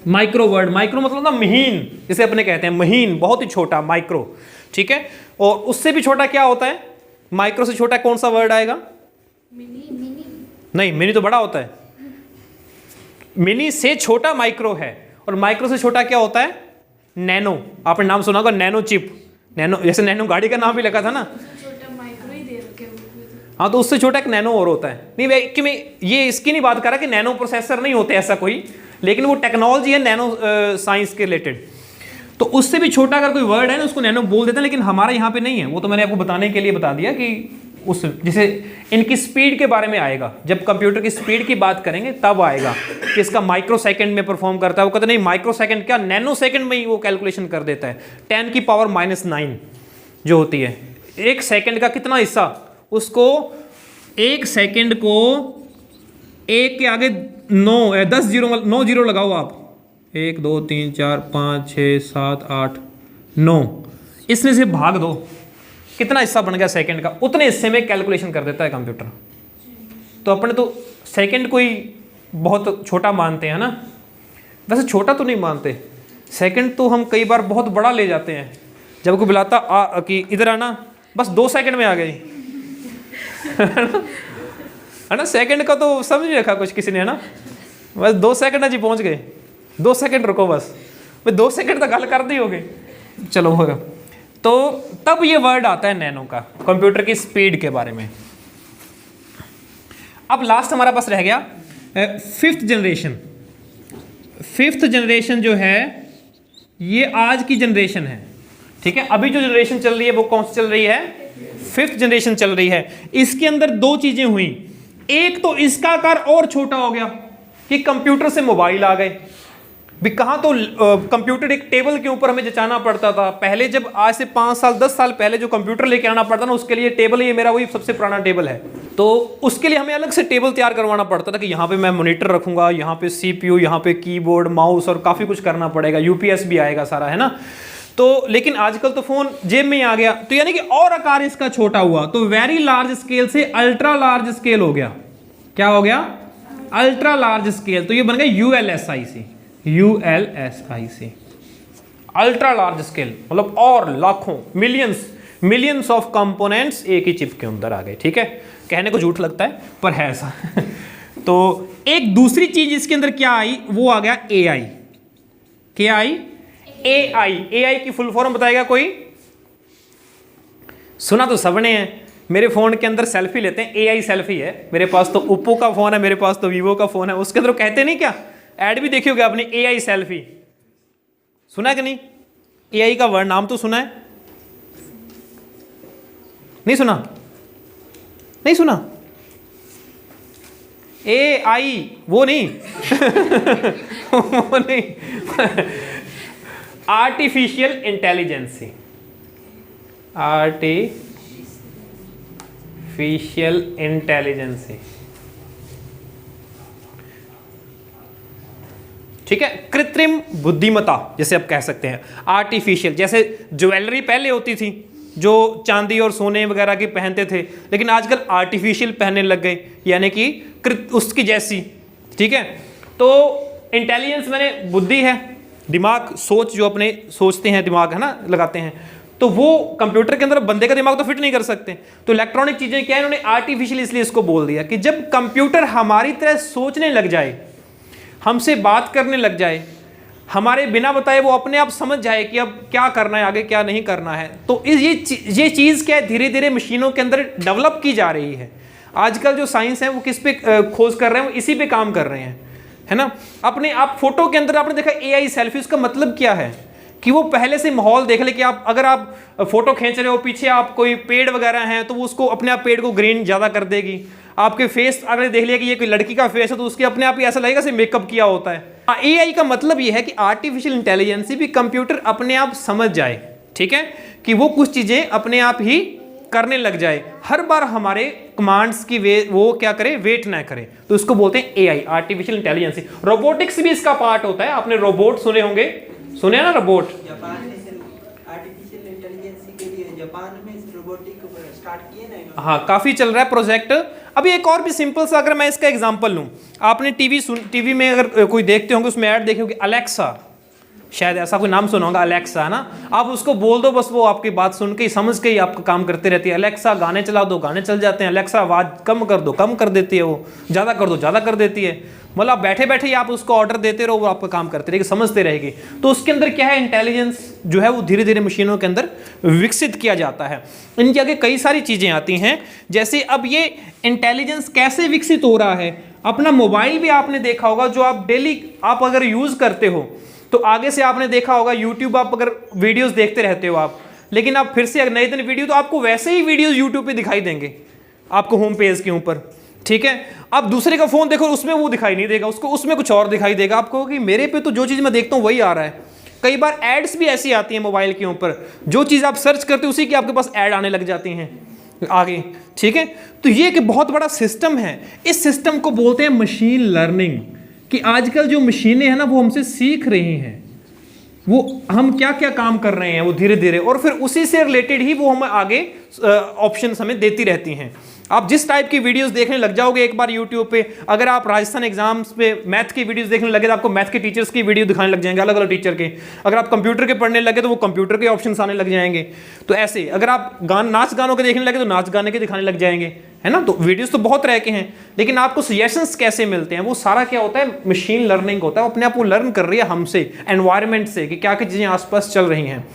माइक्रो वर्ड। माइक्रो मतलब ना महीन, जिसे अपने कहते हैं महीन, बहुत ही छोटा, माइक्रो। ठीक है, और उससे भी छोटा क्या होता है? माइक्रो से छोटा कौन सा वर्ड आएगा? नहीं, मिनी तो बड़ा होता है। मिनी से छोटा माइक्रो है, और माइक्रो से छोटा क्या होता है? नैनो। आपने नाम सुना होगा, नैनो चिप। नैनो, जैसे नैनो गाड़ी का नाम भी लगा था ना, छोटा माइक्रो ही दे रखे हैं। हाँ, तो उससे छोटा एक नैनो और होता है। नहीं कि मैं ये इसकी नहीं बात कर रहा कि नैनो प्रोसेसर नहीं होते ऐसा कोई, लेकिन वो टेक्नोलॉजी है नैनो साइंस के रिलेटेड। तो उससे भी छोटा अगर कोई वर्ड है ना, उसको नैनो बोल देते हैं, लेकिन हमारे यहाँ पे नहीं है। वो तो मैंने आपको बताने के लिए बता दिया कि उस, जैसे इनकी स्पीड के बारे में आएगा, जब कंप्यूटर की स्पीड की बात करेंगे तब आएगा कि इसका माइक्रो सेकंड में परफॉर्म करता है। वो कहते नहीं माइक्रो सेकंड क्या, नैनो सेकंड में ही वो कैलकुलेशन कर देता है। 10⁻⁹ जो होती है, एक सेकंड का कितना हिस्सा, उसको एक सेकंड को एक के आगे 9 जीरो लगाओ आप, 1 2 3 4 5 6 7 8 9, इसमें से भाग दो, कितना हिस्सा बन गया सेकंड का, उतने हिस्से में कैलकुलेशन कर देता है कंप्यूटर। तो अपने तो सेकंड को ही बहुत छोटा मानते हैं ना, वैसे छोटा तो नहीं मानते, सेकंड तो हम कई बार बहुत बड़ा ले जाते हैं। जब कोई बुलाता कि इधर आना, बस 2 सेकंड में आ गई है ना। सेकंड का तो समझ नहीं रखा कुछ किसी ने, है ना, बस 2 सेकंड जी पहुंच गए, 2 सेकंड रुको बस, 2 सेकंड तक गल कर दी होगी, चलो होगा। तो तब ये वर्ड आता है नैनो का, कंप्यूटर की स्पीड के बारे में। अब लास्ट हमारा पास रह गया 5th जनरेशन। 5th जनरेशन जो है ये आज की जनरेशन है, ठीक है। अभी जो जनरेशन चल रही है वो कौन सी चल रही है? 5th जनरेशन चल रही है। इसके अंदर 2 चीजें हुई, एक तो इसका आकार और छोटा हो गया कि कंप्यूटर से मोबाइल आ गए। भी कहाँ तो कंप्यूटर एक टेबल के ऊपर हमें जचाना पड़ता था पहले, जब आज से 5 साल 10 साल पहले जो कंप्यूटर लेके आना पड़ता ना, उसके लिए टेबल, ये मेरा वही सबसे पुराना टेबल है, तो उसके लिए हमें अलग से टेबल तैयार करवाना पड़ता था कि यहाँ पे मैं मॉनिटर रखूंगा, यहाँ पे CPU, यहाँ पे कीबोर्ड, माउस और काफ़ी कुछ करना पड़ेगा, UPS भी आएगा सारा, है ना। तो लेकिन आजकल तो फोन जेब में ही आ गया, तो यानी कि और आकार इसका छोटा हुआ, तो वेरी लार्ज स्केल से अल्ट्रा लार्ज स्केल हो गया। क्या हो गया? Ultra large scale. तो ये बन गया ULSIC, अल्ट्रा लार्ज स्केल, मतलब और लाखों, मिलियंस ऑफ कंपोनेंट्स एक ही चिप के अंदर आ गए, ठीक है। कहने को झूठ लगता है पर है ऐसा तो एक दूसरी चीज इसके अंदर क्या आई, वो आ गया AI। क्या आई? AI की फुल फॉर्म बताएगा कोई? सुना तो सबने है, मेरे फ़ोन के अंदर सेल्फी लेते हैं, AI सेल्फी है। मेरे पास तो ओप्पो का फ़ोन है, मेरे पास तो वीवो का फ़ोन है, उसके अंदर कहते नहीं क्या, ऐड भी देखी होगी आपने, AI सेल्फी। सुना कि नहीं? AI का वर्ड नाम तो सुना है? नहीं सुना? नहीं सुना? AI वो नहीं वो नहीं आर्टिफिशियल इंटेलिजेंसी, आर्टिफिशियल इंटेलिजेंसी, ठीक है, कृत्रिम बुद्धिमत्ता जैसे आप कह सकते हैं। आर्टिफिशियल, जैसे ज्वेलरी पहले होती थी जो चांदी और सोने वगैरह की पहनते थे, लेकिन आजकल आर्टिफिशियल पहनने लग गए, यानी कि उसकी जैसी, ठीक है। तो इंटेलिजेंस मैंने बुद्धि है, दिमाग, सोच, जो अपने सोचते हैं, दिमाग है ना, लगाते हैं, तो वो कंप्यूटर के अंदर बंदे का दिमाग तो फिट नहीं कर सकते। तो इलेक्ट्रॉनिक चीज़ें क्या है, इन्होंने आर्टिफिशियल इसलिए इसको बोल दिया कि जब कंप्यूटर हमारी तरह सोचने लग जाए, हमसे बात करने लग जाए, हमारे बिना बताए वो अपने आप समझ जाए कि अब क्या करना है, आगे क्या नहीं करना है, तो ये चीज़ क्या है, धीरे धीरे मशीनों के अंदर डेवलप की जा रही है। आजकल जो साइंस है वो किस पे खोज कर रहे हैं, वो इसी पे काम कर रहे हैं, है ना। अपने आप फोटो के अंदर आपने देखा AI सेल्फी, उसका मतलब क्या है कि वो पहले से माहौल देख ले कि आप अगर आप फोटो खींच रहे हो, पीछे आप कोई पेड़ वगैरह हैं, तो वो उसको अपने आप पेड़ को ग्रीन ज़्यादा कर देगी। आपके फेस अगर देख लिया कि ये कोई लड़की का फेस है, तो उसके अपने आप ही ऐसा लगेगा जैसे मेकअप किया होता है। AI का मतलब ये है कि आर्टिफिशियल इंटेलिजेंस भी कंप्यूटर अपने आप समझ जाए, ठीक है, कि वो कुछ चीज़ें अपने आप ही करने लग जाए, हर बार हमारे कमांड्स की वो क्या करे, वेट ना करे, तो उसको बोलते हैं AI, आर्टिफिशियल इंटेलिजेंस। रोबोटिक्स भी इसका पार्ट होता है, आपने रोबोट सुने होंगे, सुने ना रोबोट। जापान में आर्टिफिशियल इंटेलिजेंस के लिए जापान में रोबोटिक स्टार्ट किए ना। हाँ, काफ़ी चल रहा है प्रोजेक्ट। अभी एक और भी सिंपल सा, अगर मैं इसका एग्जांपल लूँ, आपने टीवी में अगर कोई देखते होंगे, उसमें ऐड देखे होंगे, अलेक्सा, शायद ऐसा कोई नाम सुना होगा, अलेक्सा, है ना। आप उसको बोल दो, बस वो आपकी बात सुन के ही, समझ के ही आपका काम करती रहती है। अलेक्सा गाने चला दो, गाने चल जाते हैं। अलेक्सा आवाज़ कम कर दो, कम कर देती है वो। ज़्यादा कर दो, ज़्यादा कर देती है। मतलब आप बैठे बैठे ही आप उसको ऑर्डर देते रहो, वो आपका काम करती रहेगी, समझते रहेगी। तो उसके अंदर क्या है, इंटेलिजेंस जो है वो धीरे धीरे मशीनों के अंदर विकसित किया जाता है। इनके आगे कई सारी चीज़ें आती हैं, जैसे अब ये इंटेलिजेंस कैसे विकसित हो रहा है। अपना मोबाइल भी आपने देखा होगा, जो आप डेली आप अगर यूज़ करते हो, तो आगे से आपने देखा होगा यूट्यूब, आप अगर वीडियोस देखते रहते हो आप, लेकिन आप फिर से अगर नए दिन वीडियो, तो आपको वैसे ही वीडियोस यूट्यूब पे दिखाई देंगे आपको होम पेज के ऊपर, ठीक है। अब दूसरे का फ़ोन देखो, उसमें वो दिखाई नहीं देगा, उसको उसमें कुछ और दिखाई देगा आपको, कि मेरे पे तो जो चीज़ मैं देखता हूँ वही आ रहा है। कई बार एड्स भी ऐसी आती हैं मोबाइल के ऊपर, जो चीज़ आप सर्च करते हो उसी की आपके पास ऐड आने लग जाती हैं आगे, ठीक है। तो ये एक बहुत बड़ा सिस्टम है। इस सिस्टम को बोलते हैं मशीन लर्निंग, कि आजकल जो मशीनें हैं ना, वो हमसे सीख रही हैं, वो हम क्या क्या काम कर रहे हैं वो धीरे धीरे, और फिर उसी से रिलेटेड ही वो हमें आगे ऑप्शंस हमें देती रहती हैं। आप जिस टाइप की वीडियोस देखने लग जाओगे एक बार यूट्यूब पे, अगर आप राजस्थान एग्जाम्स पे मैथ की वीडियोस देखने लगे, तो आपको मैथ के टीचर्स की वीडियो दिखाने लग जाएंगे, अलग अलग टीचर के। अगर आप कंप्यूटर के पढ़ने लगे, तो वो कंप्यूटर के ऑप्शंस आने लग जाएंगे। तो ऐसे अगर आप नाच गानों के देखने लगे, तो नाच गाने के दिखाने लग जाएंगे, है ना। तो वीडियोस तो बहुत तरह के हैं, लेकिन आपको सजेशंस कैसे मिलते हैं, वो सारा क्या होता है, मशीन लर्निंग होता है। वो अपने आप वो लर्न कर रही है हमसे, एनवायरनमेंट से, कि क्या क्या चीज़ें आसपास चल रही हैं।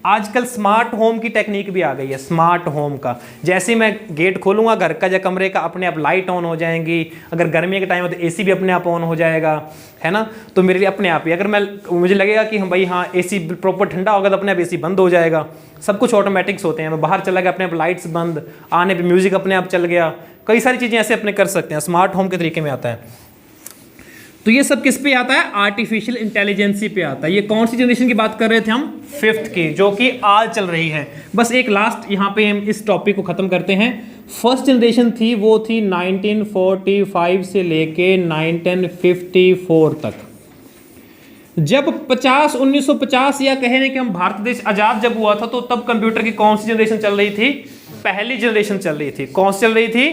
आजकल स्मार्ट होम की टेक्निक भी आ गई है। स्मार्ट होम का, जैसे मैं गेट खोलूंगा घर का या कमरे का, अपने आप लाइट ऑन हो जाएंगी। अगर गर्मी के टाइम है तो एसी भी अपने आप ऑन हो जाएगा, है ना। तो मेरे लिए अपने आप ही, अगर मुझे लगेगा कि हम भाई हाँ एसी प्रॉपर ठंडा होगा, तो अपने आप एसी बंद हो जाएगा। सब कुछ ऑटोमेटिक्स होते हैं। मैं बाहर चला गया, अपने आप लाइट्स बंद, आने पर म्यूजिक अपने आप चल गया। कई सारी चीज़ें ऐसे अपने कर सकते हैं, स्मार्ट होम के तरीके में आता है। तो ये सब किस पे आता है, आर्टिफिशियल इंटेलिजेंसी पे आता है। ये कौन सी जनरेशन की बात कर रहे थे हम, 5th की, जो कि आज चल रही है। बस एक लास्ट यहाँ पे हम इस टॉपिक को खत्म करते हैं। फर्स्ट जनरेशन थी, वो थी 1945 से लेके 1954 तक। जब 1950 या कहें कि हम भारत देश आजाद जब हुआ था, तो तब कंप्यूटर की कौन सी जनरेशन चल रही थी, पहली जनरेशन चल रही थी। कौन सी चल रही थी,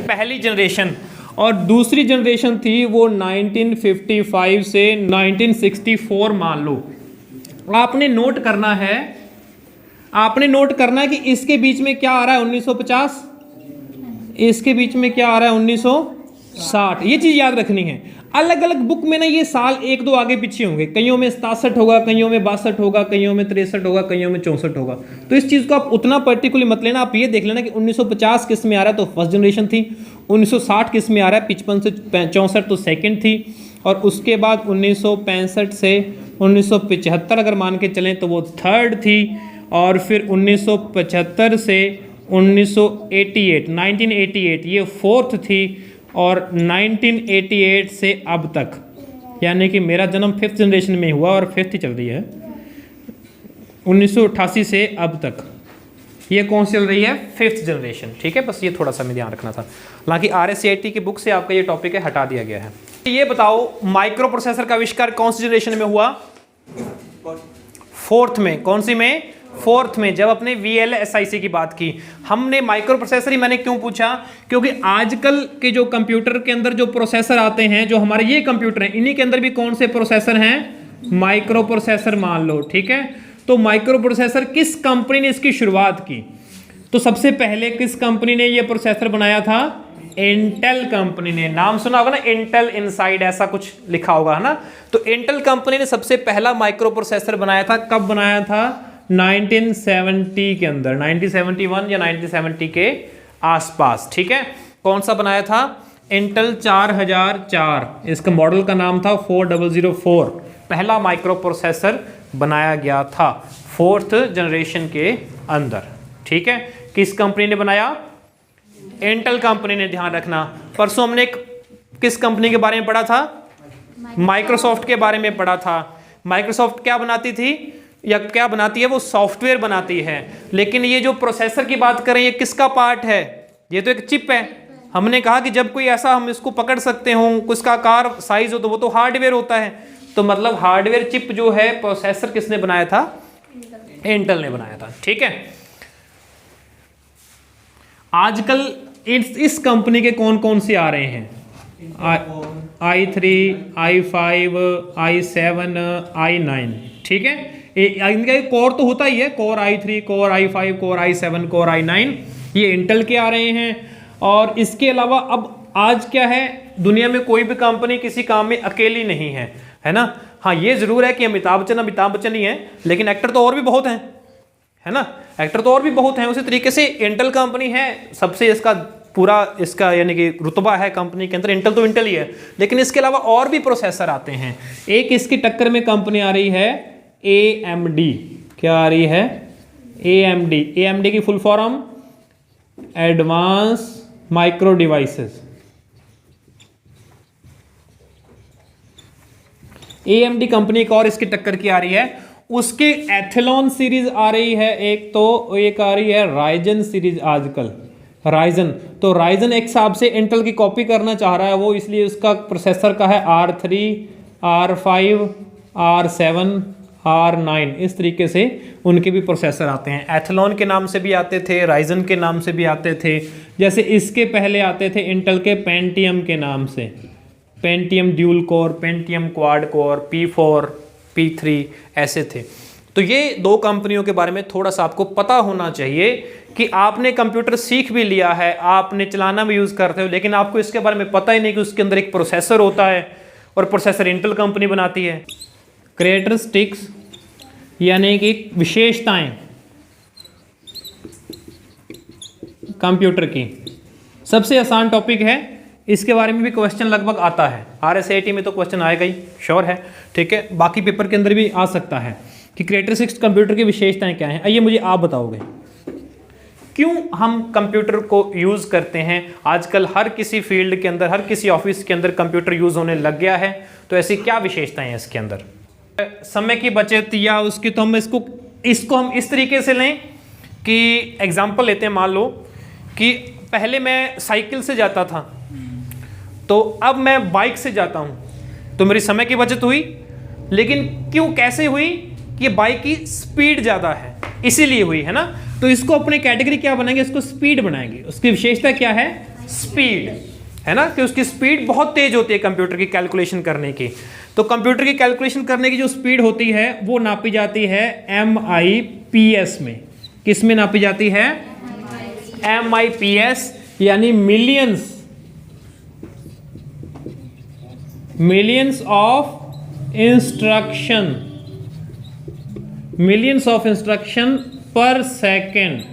पहली जनरेशन। और दूसरी जनरेशन थी वो 1955 से 1964 मान लो। आपने नोट करना है, कि इसके बीच में क्या आ रहा है 1950, इसके बीच में क्या आ रहा है 1960। ये चीज़ याद रखनी है। अलग अलग बुक में ना ये साल 1-2 आगे पीछे होंगे, कईयों में 67 होगा, कईयों में 62 होगा, कईयों में 63 होगा, कईयों में 64 होगा। तो इस चीज़ को आप उतना पर्टिकुलर मत लेना, आप ये देख लेना कि 1950 किस में आ रहा है तो फर्स्ट जनरेशन थी, 1960 किस में आ रहा है 55 से 64 तो सेकंड थी, और उसके बाद 1965 से 1975 अगर मान के चलें तो वो थर्ड थी, और फिर 1975 से 1988 ये फोर्थ थी, और 1988 से अब तक, यानी कि मेरा जन्म 5th जनरेशन में हुआ और 5th ही चल रही है, 1988 से अब तक ये कौन सी चल रही है 5th जनरेशन। ठीक है, बस ये थोड़ा सा में ध्यान रखना था। हालांकि RSCIT की बुक से आपका ये टॉपिक है हटा दिया गया है। ये बताओ माइक्रो प्रोसेसर का आविष्कार कौन सी जनरेशन में हुआ? 4th में। कौन सी में? 4th में, जब अपने VLSIC की बात की हमने। माइक्रो प्रोसेसर ही मैंने क्यों पूछा? क्योंकि आजकल के जो कंप्यूटर के अंदर जो प्रोसेसर आते हैं, जो हमारे ये कंप्यूटर हैं, इन्हीं के अंदर भी कौन से प्रोसेसर हैं? माइक्रो प्रोसेसर मान लो। ठीक है, तो माइक्रो प्रोसेसर किस कंपनी ने इसकी शुरुआत की? तो सबसे पहले किस कंपनी ने ये प्रोसेसर बनाया था? इंटेल कंपनी ने। नाम सुना होगा ना, इंटेल इनसाइड ऐसा कुछ लिखा होगा, है ना। तो इंटेल कंपनी ने सबसे पहला माइक्रो प्रोसेसर बनाया था। कब बनाया था? 1970 के अंदर, 1971 या 1970 के आसपास। ठीक है, कौन सा बनाया था? इंटेल 4004, इसका मॉडल का नाम था 4004। पहला माइक्रो प्रोसेसर बनाया गया था 4th जनरेशन के अंदर। ठीक है, किस कंपनी ने बनाया? इंटेल कंपनी ने। ध्यान रखना, परसों हमने किस कंपनी के बारे में पढ़ा था? माइक्रोसॉफ्ट के बारे में पढ़ा था। माइक्रोसॉफ्ट क्या बनाती थी या क्या बनाती है? वो सॉफ्टवेयर बनाती है। लेकिन ये जो प्रोसेसर की बात करें, ये किसका पार्ट है? ये तो एक चिप है। हमने कहा कि जब कोई ऐसा हम इसको पकड़ सकते हो, उसका आकार साइज हो, तो वो तो हार्डवेयर होता है। तो मतलब हार्डवेयर चिप जो है, प्रोसेसर किसने बनाया था? इंटेल ने बनाया था। ठीक है, आजकल इस कंपनी के कौन कौन से आ रहे हैं? i3, i5, i7, i9। ठीक है, इनका कोर तो होता ही है, core i3, core i5, core i7, core i9, ये इंटेल के आ रहे हैं। और इसके अलावा अब आज क्या है, दुनिया में कोई भी कंपनी किसी काम में अकेली नहीं है, है ना। हाँ, ये जरूर है कि अमिताभ बच्चन ही है, लेकिन एक्टर तो और भी बहुत हैं, है ना। एक्टर तो और भी बहुत हैं। उसी तरीके से इंटेल कंपनी है, सबसे इसका पूरा इसका यानी कि रुतबा है कंपनी के अंदर, इंटेल तो इंटेल ही है। लेकिन इसके अलावा और भी प्रोसेसर आते हैं। एक इसकी टक्कर में कंपनी आ रही है AMD। क्या आ रही है? AMD की full form advance micro devices. AMD company एक और इसकी टक्कर की आ रही है। उसके एथेलॉन सीरीज आ रही है एक, तो एक आ रही है राइजन सीरीज आजकल, राइजन। तो राइजन एक हिसाब से इंटेल की कॉपी करना चाह रहा है वो, इसलिए उसका प्रोसेसर का है R3, R5, R7, R9। इस तरीके से उनके भी प्रोसेसर आते हैं। एथेलॉन के नाम से भी आते थे, राइजन के नाम से भी आते थे। जैसे इसके पहले आते थे इंटेल के पेंटियम के नाम से, Pentium dual core, Pentium quad core, P4, P3 ऐसे थे। तो ये दो कंपनियों के बारे में थोड़ा सा आपको पता होना चाहिए कि आपने कंप्यूटर सीख भी लिया है, आपने चलाना भी यूज़ करते हो, लेकिन आपको इसके बारे में पता ही नहीं कि उसके अंदर एक प्रोसेसर होता है, और प्रोसेसर इंटेल कंपनी बनाती है। कैरेक्टरिस्टिक्स यानी कि विशेषताएं कंप्यूटर की। सबसे आसान टॉपिक है, इसके बारे में भी क्वेश्चन लगभग आता है। RSCIT में तो क्वेश्चन आएगा ही, श्योर है। ठीक है, बाकी पेपर के अंदर भी आ सकता है कि कैरेक्टरिस्टिक्स कंप्यूटर की विशेषताएं क्या हैं। आइए मुझे आप बताओगे, क्यों हम कंप्यूटर को यूज़ करते हैं? आजकल हर किसी फील्ड के अंदर, हर किसी ऑफिस के अंदर कंप्यूटर यूज़ होने लग गया है। तो ऐसी क्या विशेषताएं हैं इसके अंदर? समय की बचत या उसकी, तो हम इसको हम इस तरीके से लें कि एग्जाम्पल लेते हैं। मान लो कि पहले मैं साइकिल से जाता था, तो अब मैं बाइक से जाता हूँ, तो मेरी समय की बचत हुई। लेकिन क्यों, कैसे हुई? कि बाइक की स्पीड ज़्यादा है, इसीलिए हुई, है ना। तो इसको अपने कैटेगरी क्या बनाएंगे? इसको स्पीड बनाएंगे। उसकी विशेषता क्या है? स्पीड, है ना, कि उसकी स्पीड बहुत तेज होती है कंप्यूटर की कैलकुलेशन करने की। तो कंप्यूटर की कैलकुलेशन करने की जो स्पीड होती है वो नापी जाती है MIPS में। किस में नापी जाती है? MIPS, यानी मिलियंस मिलियंस ऑफ इंस्ट्रक्शन पर सेकेंड,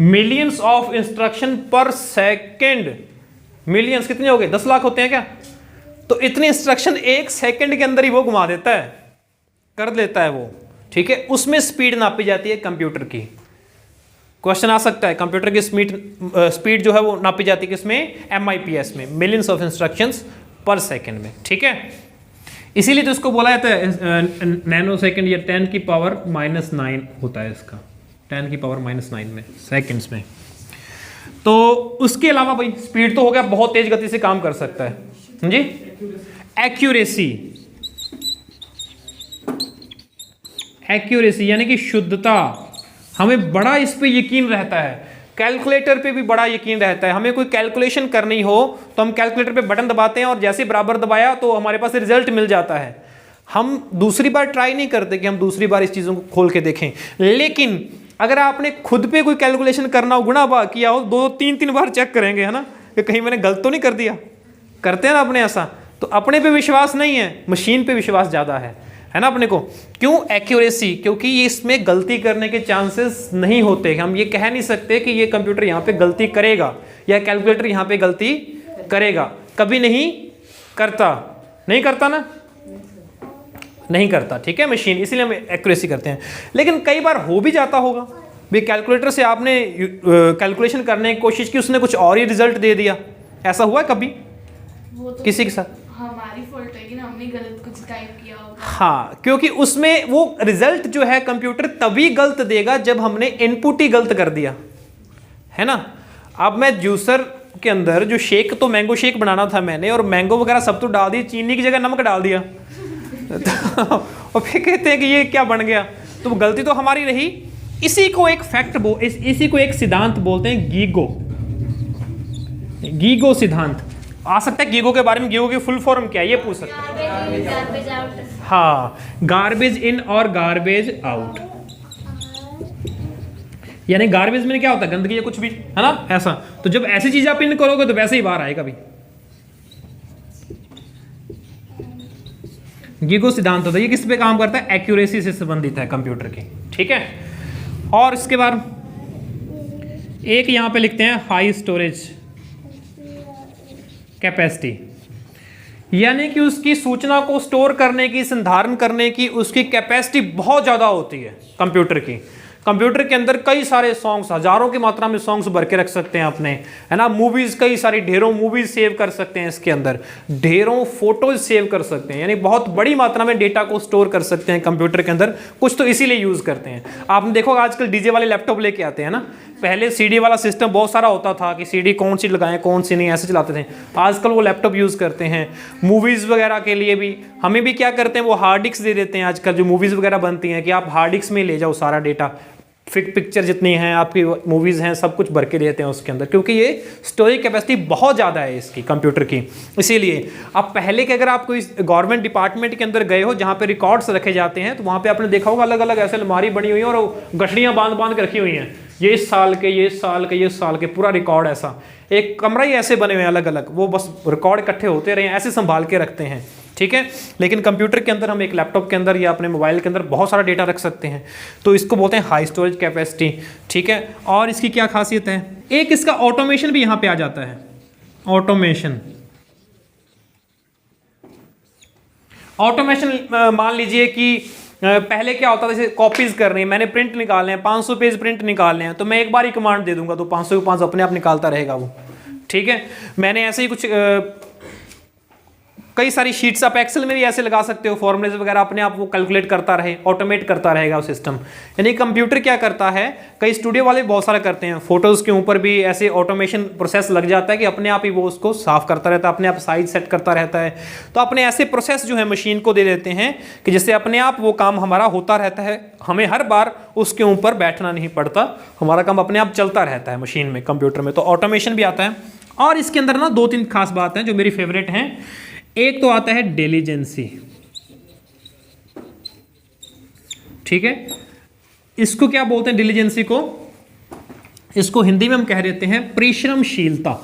मिलियंस ऑफ इंस्ट्रक्शन पर सेकेंड। मिलियंस कितने हो गए? 10 लाख होते हैं क्या? तो इतने इंस्ट्रक्शन एक सेकंड के अंदर ही वो घुमा देता है, कर देता है वो, ठीक है। उसमें स्पीड नापी जाती है कंप्यूटर की। क्वेश्चन आ सकता है, कंप्यूटर की स्पीड जो है वो नापी जाती है किसमें? MIPS में, मिलियंस ऑफ इंस्ट्रक्शंस पर सेकंड में, ठीक है। इसीलिए तो इसको बोला जाता है नैनो सेकंड, या 10 की पावर -9 होता है इसका, 10 की पावर -9 में, सेकंड्स में। तो उसके अलावा भाई स्पीड तो हो गया, बहुत तेज गति से काम कर सकता है जी। एक्यूरेसी यानी कि शुद्धता, हमें बड़ा इस पे यकीन रहता है। कैलकुलेटर पे भी बड़ा यकीन रहता है। हमें कोई कैलकुलेशन करनी हो तो हम कैलकुलेटर पे बटन दबाते हैं और जैसे बराबर दबाया तो हमारे पास रिजल्ट मिल जाता है। हम दूसरी बार ट्राई नहीं करते कि हम दूसरी बार इस चीज़ों को खोल के देखें। लेकिन अगर आपने खुद पे कोई कैलकुलेशन करना हो, गुणा भाग किया हो, 2-3 बार चेक करेंगे, है ना, कि कहीं मैंने गलत तो नहीं कर दिया। करते हैं ना अपने ऐसा, तो अपने पे विश्वास नहीं है, मशीन पे विश्वास ज़्यादा है ना अपने को। क्यों? एक्यूरेसी, क्योंकि ये इसमें गलती करने के चांसेस नहीं होते। हम ये कह नहीं सकते कि ये कंप्यूटर यहाँ पे गलती करेगा या कैलकुलेटर यहाँ पे गलती करेगा, कभी नहीं करता। नहीं करता ना, नहीं करता, ठीक है मशीन, इसीलिए हम एक्यूरेसी करते हैं। लेकिन कई बार हो भी जाता होगा भाई, कैलकुलेटर से आपने कैलकुलेशन करने की कोशिश की, उसने कुछ और ही रिजल्ट दे दिया। ऐसा हुआ है कभी वो तो किसी के साथ? हमारी फॉल्ट है कि हमने गलत कुछ टाइप किया होगा। हाँ, क्योंकि उसमें वो रिजल्ट जो है कंप्यूटर तभी गलत देगा जब हमने इनपुट ही गलत कर दिया, है ना। अब मैं जूसर के अंदर जो शेक, तो मैंगो शेक बनाना था मैंने, और मैंगो वगैरह सब तो डाल दिया, चीनी की जगह नमक डाल दिया और फिर कहते हैं कि ये क्या बन गया। तो गलती तो हमारी रही। इसी को एक इसी को एक सिद्धांत बोलते हैं, गीगो सिद्धांत। आ सकता है गीगो के बारे में, गीगो की फुल फॉर्म क्या है ये पूछ सकते हैं। हाँ, गार्बेज इन और गार्बेज आउट, यानी गार्बेज में क्या होता है? गंदगी या कुछ भी, है ना, ऐसा। तो जब ऐसी चीज आप इन करोगे तो वैसे ही बाहर आएगा भी। गीगो सिद्धांत होता है, ये किस पे काम करता है? एक्यूरेसी से संबंधित है कंप्यूटर की, ठीक है। और इसके बाद एक यहां पे लिखते हैं हाई स्टोरेज कैपेसिटी, यानी कि उसकी सूचना को स्टोर करने की, संधारण करने की उसकी कैपेसिटी बहुत ज़्यादा होती है कंप्यूटर की। कंप्यूटर के अंदर कई सारे सॉन्ग्स, हजारों की मात्रा में सॉन्ग्स भर के रख सकते हैं अपने, है ना। मूवीज़, कई सारी ढेरों मूवीज़ सेव कर सकते हैं इसके अंदर, ढेरों फोटोज सेव कर सकते हैं, यानी बहुत बड़ी मात्रा में डेटा को स्टोर कर सकते हैं कंप्यूटर के अंदर। कुछ तो इसीलिए यूज़ करते हैं। आपने देखो आजकल डीजे वाले लैपटॉप लेके आते हैं ना, पहले सीडी वाला सिस्टम बहुत सारा होता था कि सीडी कौन सी लगाएं कौन सी नहीं, ऐसे चलाते थे। आजकल वो लैपटॉप यूज़ करते हैं मूवीज़ वगैरह के लिए भी। हमें भी क्या करते हैं, वो हार्ड डिस्क दे देते हैं आजकल, जो मूवीज़ वगैरह बनती हैं, कि आप हार्ड डिस्क में ले जाओ सारा डेटा, पिक्चर जितनी हैं आपकी मूवीज़ हैं सब कुछ भर के देते हैं उसके अंदर, क्योंकि ये स्टोरेज कैपेसिटी बहुत ज़्यादा है इसकी कंप्यूटर की। इसीलिए अब पहले के, अगर आप कोई गवर्नमेंट डिपार्टमेंट के अंदर गए हो जहाँ पे रिकॉर्ड्स रखे जाते हैं, तो वहाँ पे आपने देखा होगा अलग अलग ऐसे अलमारी बनी हुई है और गठड़ियाँ बांध बांध के रखी हुई हैं, ये इस साल के, ये इस साल के, ये इस साल के, पूरा रिकॉर्ड ऐसा। एक कमरा ही ऐसे बने हुए हैं अलग अलग, वो बस रिकॉर्ड इकट्ठे होते रहे, ऐसे संभाल के रखते हैं, ठीक है। लेकिन कंप्यूटर के अंदर हम एक लैपटॉप के अंदर या अपने मोबाइल के अंदर बहुत सारा डेटा रख सकते हैं, तो इसको बोलते हैं हाई स्टोरेज कैपेसिटी, ठीक है। और इसकी क्या खासियत है, एक इसका ऑटोमेशन भी यहाँ पे आ जाता है। ऑटोमेशन मान लीजिए कि पहले क्या होता था, जैसे कॉपीज करनी है, मैंने प्रिंट निकालने हैं, 500 पेज प्रिंट निकालने हैं, तो मैं एक बार ही कमांड दे दूंगा तो 500 के 500 अपने आप निकालता रहेगा वो, ठीक है। मैंने ऐसे ही कुछ कई सारी शीट्स आप एक्सेल में भी ऐसे लगा सकते हो, फॉर्मूलेज वगैरह अपने आप वो कैलकुलेट करता रहे, ऑटोमेट करता रहेगा वो सिस्टम। यानी कंप्यूटर क्या करता है, कई स्टूडियो वाले बहुत सारा करते हैं, फोटोज़ के ऊपर भी ऐसे ऑटोमेशन प्रोसेस लग जाता है कि अपने आप ही वो उसको साफ करता रहता है, अपने आप साइज सेट करता रहता है। तो अपने ऐसे प्रोसेस जो है मशीन को दे देते हैं कि जिससे अपने आप वो काम हमारा होता रहता है, हमें हर बार उसके ऊपर बैठना नहीं पड़ता, हमारा काम अपने आप चलता रहता है मशीन में, कंप्यूटर में। तो ऑटोमेशन भी आता है। और इसके अंदर ना 2-3 खास बात हैं जो मेरी फेवरेट हैं। एक तो आता है डिलीजेंसी, ठीक है। इसको क्या बोलते हैं डिलीजेंसी को? इसको हिंदी में हम कह देते हैं परिश्रमशीलता।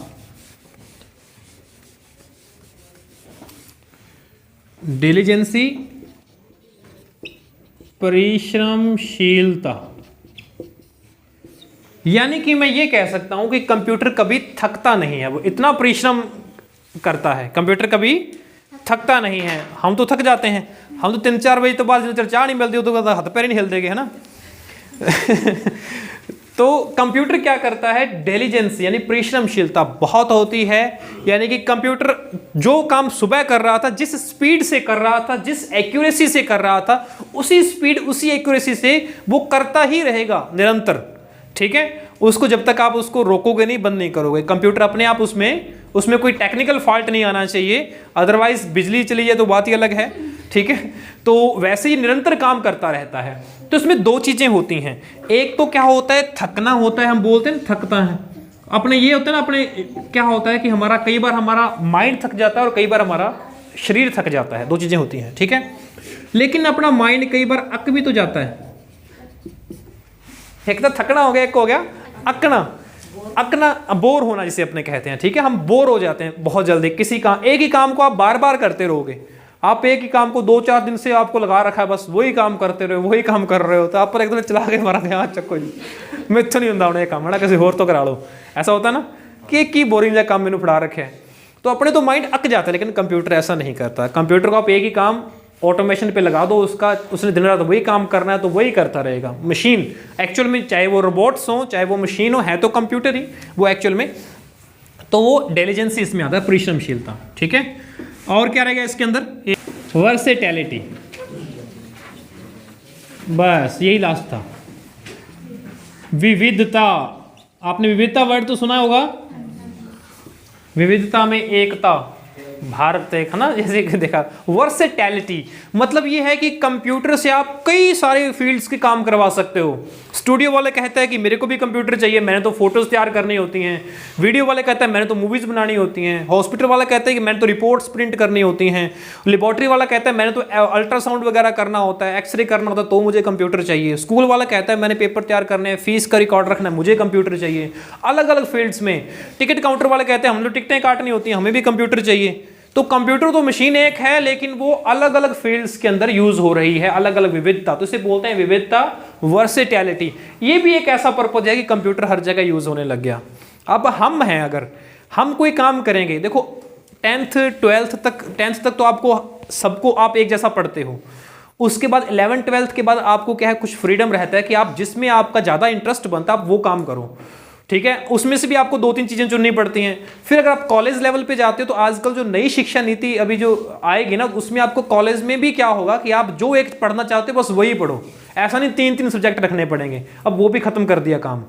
डिलीजेंसी, परिश्रमशीलता। यानी कि मैं ये कह सकता हूं कि कंप्यूटर कभी थकता नहीं है, वो इतना परिश्रम करता है, कंप्यूटर कभी थकता नहीं है। हम तो थक जाते हैं, हम तो 3-4 बजे तो बाद चाह नहीं मिलती तो हाथ पैर ही नहीं हिल देंगे, है ना। तो कंप्यूटर क्या करता है, डिलीजेंस यानी परिश्रमशीलता बहुत होती है। यानी कि कंप्यूटर जो काम सुबह कर रहा था, जिस स्पीड से कर रहा था, जिस एक्यूरेसी से कर रहा था, उसी स्पीड उसी एक्यूरेसी से वो करता ही रहेगा निरंतर, ठीक है। उसको जब तक आप उसको रोकोगे नहीं, बंद नहीं करोगे, कंप्यूटर अपने आप उसमें कोई टेक्निकल फॉल्ट नहीं आना चाहिए, अदरवाइज बिजली चली जाए तो बात ही अलग है, ठीक है। तो वैसे ही निरंतर काम करता रहता है। तो इसमें 2 चीजें होती हैं, एक तो क्या होता है, थकना होता है, हम बोलते हैं थकता है अपने, ये होता है ना अपने, क्या होता है कि हमारा कई बार हमारा माइंड थक जाता है और कई बार हमारा शरीर थक जाता है, 2 चीजें होती हैं, ठीक है। लेकिन अपना माइंड कई बार अक भी तो जाता है, एक तो थकना हो गया, एक हो गया अकना। अकना बोर होना जिसे अपने कहते हैं, ठीक है। हम बोर हो जाते हैं बहुत जल्दी, किसी काम, एक ही काम को आप बार बार करते रहोगे, आप एक ही काम को 2-4 दिन से आपको लगा रखा है, बस वही काम करते रहे, वही काम कर रहे हो, तो आप पर एकदम चला के मारा यहाँ चक्को जी मैं तो नहीं होता काम है ना, किसी और तो करा लो, ऐसा होता ना कि एक ही बोरिंग जगह काम मैंने फड़ा रखे है, तो अपने तो माइंड अक जाता है। लेकिन कंप्यूटर ऐसा नहीं करता, कंप्यूटर को आप एक ही काम ऑटोमेशन पे लगा दो, उसने दिन रात वही काम करना है तो वही करता रहेगा। मशीन एक्चुअल में, चाहे वो रोबोट्स हो चाहे वो मशीन हो, है तो कंप्यूटर ही वो एक्चुअल में, तो वो डिलीजेंसी इसमें आता है, परिश्रमशीलता, ठीक है। और क्या रहेगा इसके अंदर, वर्सेटैलिटी, बस यही लास्ट था। विविधता, आपने विविधता वर्ड तो सुना होगा, विविधता में एकता, भारत एक है ना, जैसे कि देखा। वर्सेटैलिटी मतलब ये है कि कंप्यूटर से आप कई सारे फील्ड्स के काम करवा सकते हो। स्टूडियो वाले कहते हैं कि मेरे को भी कंप्यूटर चाहिए, मैंने तो फोटोज तैयार करनी होती हैं। वीडियो वाले कहते हैं मैंने तो मूवीज बनानी होती हैं। हॉस्पिटल वाला कहते हैं कि मैंने तो रिपोर्ट्स प्रिंट करनी होती हैं। लेबोरेटरी वाला कहता है मैंने तो अल्ट्रासाउंड वगैरह करना होता है, एक्सरे करना होता है, तो मुझे कंप्यूटर चाहिए। स्कूल वाला कहता है मैंने पेपर तैयार करने हैं, फीस का रिकॉर्ड रखना है, मुझे कंप्यूटर चाहिए। अलग अलग फील्ड्स में। टिकट काउंटर वाले कहते हैं हम लोग टिकटें काटनी होती हैं, हमें भी कंप्यूटर चाहिए। तो कंप्यूटर तो मशीन एक है, लेकिन वो अलग अलग फील्ड्स के अंदर यूज हो रही है, अलग अलग विविधता, तो इसे बोलते हैं विविधता, वर्सेटैलिटी। ये भी एक ऐसा पर्पज है कि कंप्यूटर हर जगह यूज होने लग गया। अब हम हैं, अगर हम कोई काम करेंगे, देखो 10th 12th तक तो आपको सबको आप एक जैसा पढ़ते हो। उसके बाद 11th 12th के बाद आपको क्या है, कुछ फ्रीडम रहता है कि आप जिसमें आपका ज़्यादा इंटरेस्ट बनता है आप वो काम करो, ठीक है। उसमें से भी आपको 2-3 चीज़ें चुननी पड़ती हैं। फिर अगर आप कॉलेज लेवल पे जाते हो तो आजकल जो नई शिक्षा नीति अभी जो आएगी ना, उसमें आपको कॉलेज में भी क्या होगा कि आप जो एक पढ़ना चाहते हो बस वही पढ़ो, ऐसा नहीं 3-3 सब्जेक्ट रखने पड़ेंगे। अब वो भी खत्म कर दिया काम।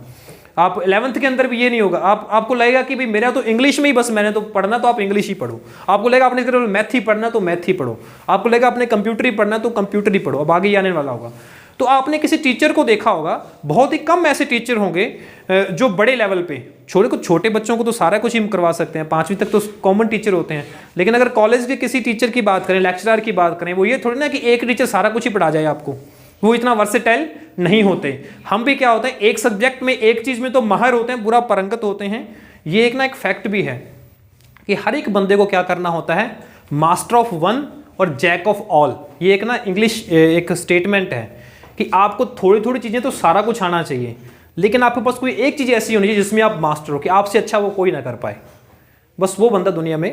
आप 11th के अंदर भी ये नहीं होगा, आपको लगेगा कि भाई मेरा तो इंग्लिश में ही बस मैंने तो पढ़ना, तो आप इंग्लिश ही पढ़ो। आपको लगेगा आपने मैथ ही पढ़ना तो मैथ ही पढ़ो। आपको लगेगा आपने कंप्यूटर ही पढ़ना तो कंप्यूटर ही पढ़ो। अब आगे आने वाला होगा तो आपने किसी टीचर को देखा होगा, बहुत ही कम ऐसे टीचर होंगे जो बड़े लेवल पे, छोटे बच्चों को तो सारा कुछ ही करवा सकते हैं, 5वीं तक तो कॉमन टीचर होते हैं। लेकिन अगर कॉलेज के किसी टीचर की बात करें, लेक्चरर की बात करें, वो ये थोड़ी ना कि एक टीचर सारा कुछ ही पढ़ा जाए आपको, वो इतना वर्सेटाइल नहीं होते। हम भी क्या होते हैं, एक सब्जेक्ट में एक चीज़ में तो माहिर होते हैं, पूरा पारंगत होते हैं। ये एक ना एक फैक्ट भी है कि हर एक बंदे को क्या करना होता है, मास्टर ऑफ वन और जैक ऑफ ऑल। ये एक ना इंग्लिश एक स्टेटमेंट है कि आपको थोड़ी थोड़ी चीज़ें तो सारा कुछ आना चाहिए, लेकिन आपके पास कोई एक चीज़ ऐसी होनी चाहिए जिसमें आप मास्टर हो कि आपसे अच्छा वो कोई ना कर पाए। बस वो बंदा दुनिया में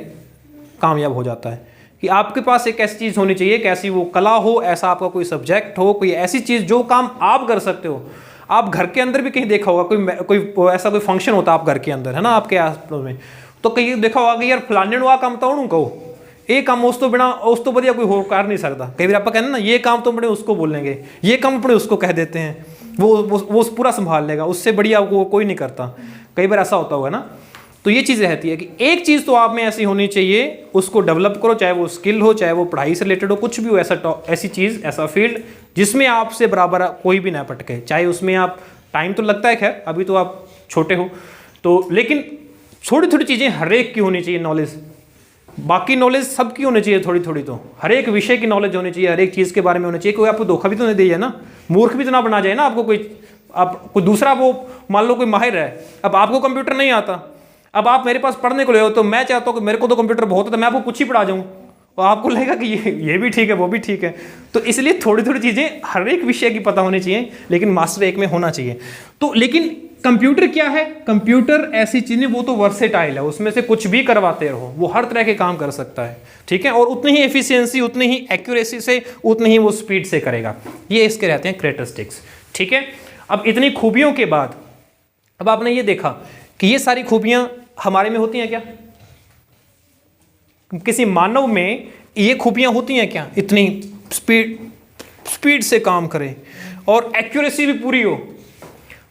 कामयाब हो जाता है कि आपके पास एक ऐसी चीज़ होनी चाहिए, कैसी वो कला हो, ऐसा आपका कोई सब्जेक्ट हो, कोई ऐसी चीज़ जो काम आप कर सकते हो। आप घर के अंदर भी कहीं देखा होगा, कोई ऐसा कोई फंक्शन होता है आप घर के अंदर, है ना, आपके आस पड़ोस में, तो कहीं देखा होगा कि यार फलाने आ काम तो कहो, ये काम उस तो बिना उस तो बढ़िया कोई हो कर नहीं सकता। कई बार आप कहना ना ये काम तो बड़े उसको बोल लेंगे, ये काम अपने उसको कह देते हैं, वो पूरा संभाल लेगा, उससे बढ़िया वो कोई नहीं करता। कई बार ऐसा होता होगा ना। तो ये चीज़ रहती है कि एक चीज़ तो आप में ऐसी होनी चाहिए, उसको डेवलप करो, चाहे वो स्किल हो, चाहे वो पढ़ाई से रिलेटेड हो, कुछ भी हो, ऐसी चीज़, ऐसा फील्ड जिसमें आपसे बराबर कोई भी ना पटके। चाहे उसमें आप टाइम तो लगता है, खैर अभी तो आप छोटे हो तो, लेकिन छोटी छोटी चीज़ें हर एक की होनी चाहिए नॉलेज। बाकी नॉलेज सबकी होनी चाहिए थोड़ी थोड़ी, तो हर एक विषय की नॉलेज होनी चाहिए, हर एक चीज़ के बारे में होनी चाहिए। कोई आपको धोखा भी तो नहीं दे जाए ना, मूर्ख भी तो ना बना जाए ना आपको कोई दूसरा। वो मान लो कोई माहिर है, अब आपको कंप्यूटर नहीं आता, अब आप मेरे पास पढ़ने को ले हो, तो मैं चाहता हूँ कि मेरे को तो कंप्यूटर बहुत है तो मैं आपको कुछ ही पढ़ा जाऊँ, और आपको लगेगा कि ये भी ठीक है, वो भी ठीक है। तो इसलिए थोड़ी थोड़ी चीज़ें हर एक विषय की पता होनी चाहिए, लेकिन मास्टर एक में होना चाहिए। तो लेकिन कंप्यूटर क्या है? कंप्यूटर ऐसी चीज़ नहीं, वो तो वर्सेटाइल है, उसमें से कुछ भी करवाते रहो, वो हर तरह के काम कर सकता है, ठीक है। और उतनी ही एफिशिएंसी, उतनी ही एक्यूरेसी से, उतनी ही वो स्पीड से करेगा। ये इसके रहते हैं कैरेक्टरिस्टिक्स, ठीक है। अब इतनी खूबियों के बाद अब आपने ये देखा कि ये सारी खूबियां हमारे में होती हैं क्या? किसी मानव में ये खूबियां होती हैं क्या? इतनी स्पीड से काम करें और एक्यूरेसी भी पूरी हो।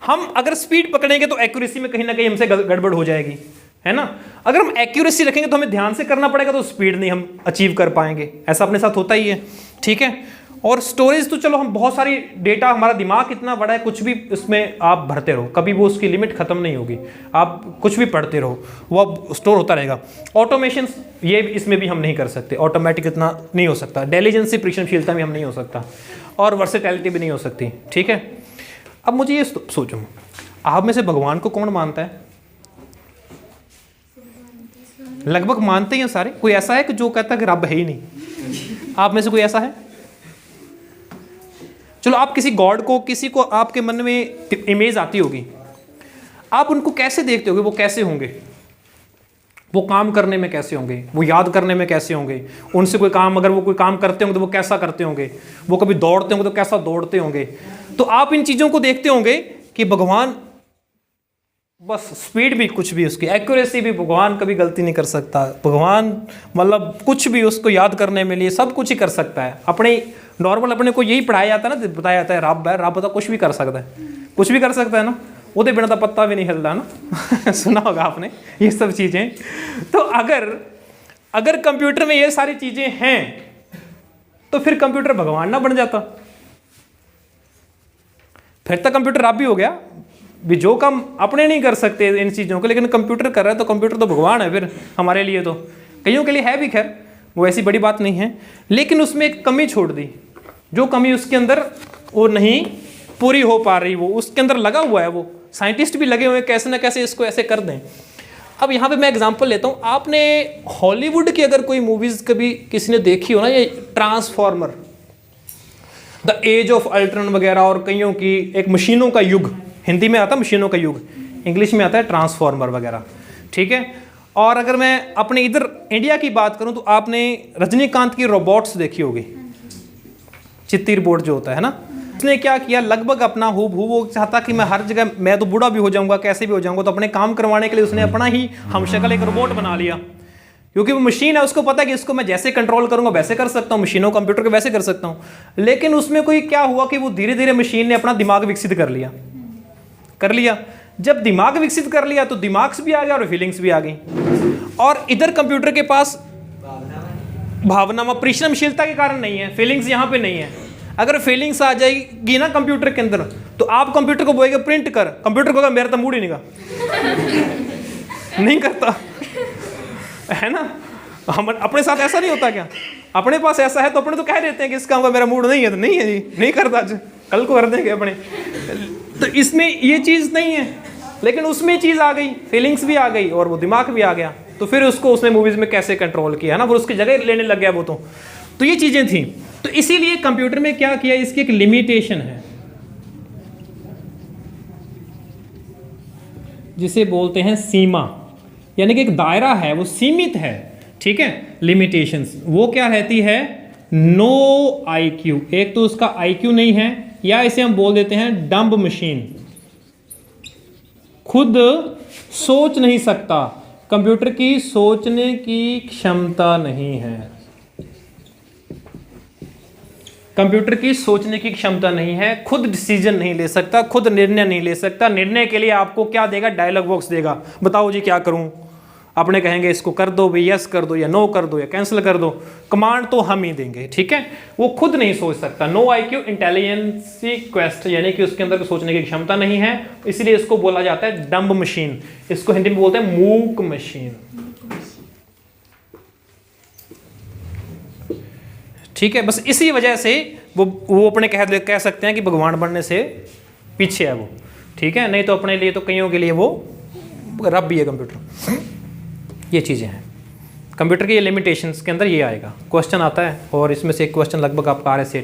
हम अगर स्पीड पकड़ेंगे तो एक्यूरेसी में कहीं ना कहीं हमसे गड़बड़ हो जाएगी, है ना। अगर हम एक्यूरेसी रखेंगे तो हमें ध्यान से करना पड़ेगा, तो स्पीड नहीं हम अचीव कर पाएंगे। ऐसा अपने साथ होता ही है, ठीक है। और स्टोरेज तो चलो हम बहुत सारी डेटा, हमारा दिमाग इतना बड़ा है, कुछ भी उसमें आप भरते रहो, कभी वो उसकी लिमिट खत्म नहीं होगी। आप कुछ भी पढ़ते रहो, वो अब स्टोर होता रहेगा। ऑटोमेशन ये इसमें भी हम नहीं कर सकते, ऑटोमेटिक इतना नहीं हो सकता। इंटेलिजेंसी, परिश्रमशीलता में हम नहीं हो सकता, और वर्सेटैलिटी भी नहीं हो सकती, ठीक है। अब मुझे ये सोचो, आप में से भगवान को कौन मानता है? लगभग मानते ही हैं सारे। कोई ऐसा है कि जो कहता है कि रब है ही नहीं? आप में से कोई ऐसा है? चलो, आप किसी गॉड को, किसी को आपके मन में इमेज आती होगी, आप उनको कैसे देखते होगे? वो कैसे होंगे? वो काम करने में कैसे होंगे? वो याद करने में कैसे होंगे? उनसे कोई काम, अगर वो कोई काम करते होंगे तो वो कैसा करते होंगे? वो कभी दौड़ते होंगे तो कैसा दौड़ते होंगे? तो आप इन चीज़ों को देखते होंगे कि भगवान बस स्पीड भी, कुछ भी उसकी एक्यूरेसी भी, भगवान कभी गलती नहीं कर सकता। भगवान मतलब कुछ भी उसको याद करने में लिए सब कुछ ही कर सकता है। अपने नॉर्मल अपने को यही पढ़ाया जाता है ना, बताया जाता है रब है, रब तो कुछ भी कर सकता है, कुछ भी कर सकता है ना, वो बिना तो पत्ता भी नहीं हिलता ना। सुना होगा आपने ये सब चीज़ें। तो अगर कंप्यूटर में ये सारी चीज़ें हैं तो फिर कंप्यूटर भगवान ना बन जाता, फिर तो कंप्यूटर रब भी हो गया। भी जो काम अपने नहीं कर सकते इन चीज़ों को, लेकिन कंप्यूटर कर रहा है, तो कंप्यूटर तो भगवान है फिर हमारे लिए। तो कईयों के लिए है भी, खैर वो ऐसी बड़ी बात नहीं है, लेकिन उसमें एक कमी छोड़ दी। जो कमी उसके अंदर वो नहीं पूरी हो पा रही, वो उसके अंदर लगा हुआ है। वो साइंटिस्ट भी लगे हुए हैं कैसे ना कैसे इसको ऐसे कर दें। अब यहाँ पे मैं एग्जांपल लेता हूँ। आपने हॉलीवुड की अगर कोई मूवीज़ कभी किसी ने देखी हो ना, ये Transformer, the Age of Ultron वगैरह, और कईयों की एक मशीनों का युग, हिंदी में आता है मशीनों का युग, इंग्लिश में आता है ट्रांसफॉर्मर वगैरह, ठीक है। और अगर मैं अपने इधर इंडिया की बात करूं तो आपने रजनीकांत की रोबोट्स देखी होगी, चित्ती रोबोट जो होता है ना। उसने क्या किया, लगभग अपना हूबहू, वो चाहता कि मैं हर जगह, मैं तो बूढ़ा भी हो जाऊंगा, कैसे भी हो जाऊंगा, तो अपने काम करवाने के लिए उसने अपना ही हमशक्ल एक रोबोट बना लिया। क्योंकि वो मशीन है, उसको पता है कि इसको मैं जैसे कंट्रोल करूंगा वैसे कर सकता हूँ, मशीनों कंप्यूटर को वैसे कर सकता हूँ। लेकिन उसमें कोई क्या हुआ कि वो धीरे धीरे मशीन ने अपना दिमाग विकसित कर लिया। जब दिमाग विकसित कर लिया तो दिमाग भी आ गया और फीलिंग्स भी आ गई। और इधर कंप्यूटर के पास भावना, परिश्रमशीलता के कारण नहीं है, फीलिंग्स यहाँ पे नहीं है। अगर फीलिंग्स आ जाएगी ना कंप्यूटर के अंदर, तो आप कंप्यूटर को बोलेंगे प्रिंट कर, कंप्यूटर को मेरा तो मूड ही नहीं करता, है ना। हम अपने साथ ऐसा नहीं होता क्या? अपने पास ऐसा है तो अपने तो कह देते हैं कि इसका मेरा मूड नहीं है, तो नहीं है जी, नहीं करता, आज कल को कर देंगे अपने। तो इसमें ये चीज़ नहीं है, लेकिन उसमें चीज़ आ गई, फीलिंग्स भी आ गई और वो दिमाग भी आ गया। तो फिर उसको उसने मूवीज़ में कैसे कंट्रोल किया, है ना, फिर उसकी जगह लेने लग गया वो। तो ये चीज़ें थी। तो इसीलिए कंप्यूटर में क्या किया, इसकी एक लिमिटेशन है, जिसे बोलते हैं सीमा, यानी कि एक दायरा है, वो सीमित है, ठीक है। लिमिटेशंस वो क्या रहती है, नो आईक्यू, एक तो उसका आईक्यू नहीं है, या इसे हम बोल देते हैं डम्ब मशीन, खुद सोच नहीं सकता, कंप्यूटर की सोचने की क्षमता नहीं है। कंप्यूटर की सोचने की क्षमता नहीं है, खुद डिसीजन नहीं ले सकता, खुद निर्णय नहीं ले सकता। निर्णय के लिए आपको क्या देगा, डायलॉग बॉक्स देगा, बताओ जी क्या करूं। अपने कहेंगे इसको कर दो भाई, यस कर दो या नो कर दो या कैंसिल कर दो, कमांड तो हम ही देंगे, ठीक है। वो खुद नहीं सोच सकता, नो आईक्यू, इंटेलिजेंसी क्वेस्ट, यानी कि उसके अंदर सोचने की क्षमता नहीं है, इसलिए इसको बोला जाता है डम्ब मशीन। इसको हिंदी में बोलते हैं मूक मशीन, ठीक है। बस इसी वजह से वो अपने कह सकते हैं कि भगवान बनने से पीछे है वो, ठीक है। नहीं तो अपने लिए तो कईयों के लिए वो रब भी है कंप्यूटर। ये चीज़ें हैं। कंप्यूटर की ये लिमिटेशंस के अंदर ये आएगा, क्वेश्चन आता है और इसमें से एक क्वेश्चन लगभग आपका आ रहा है सेट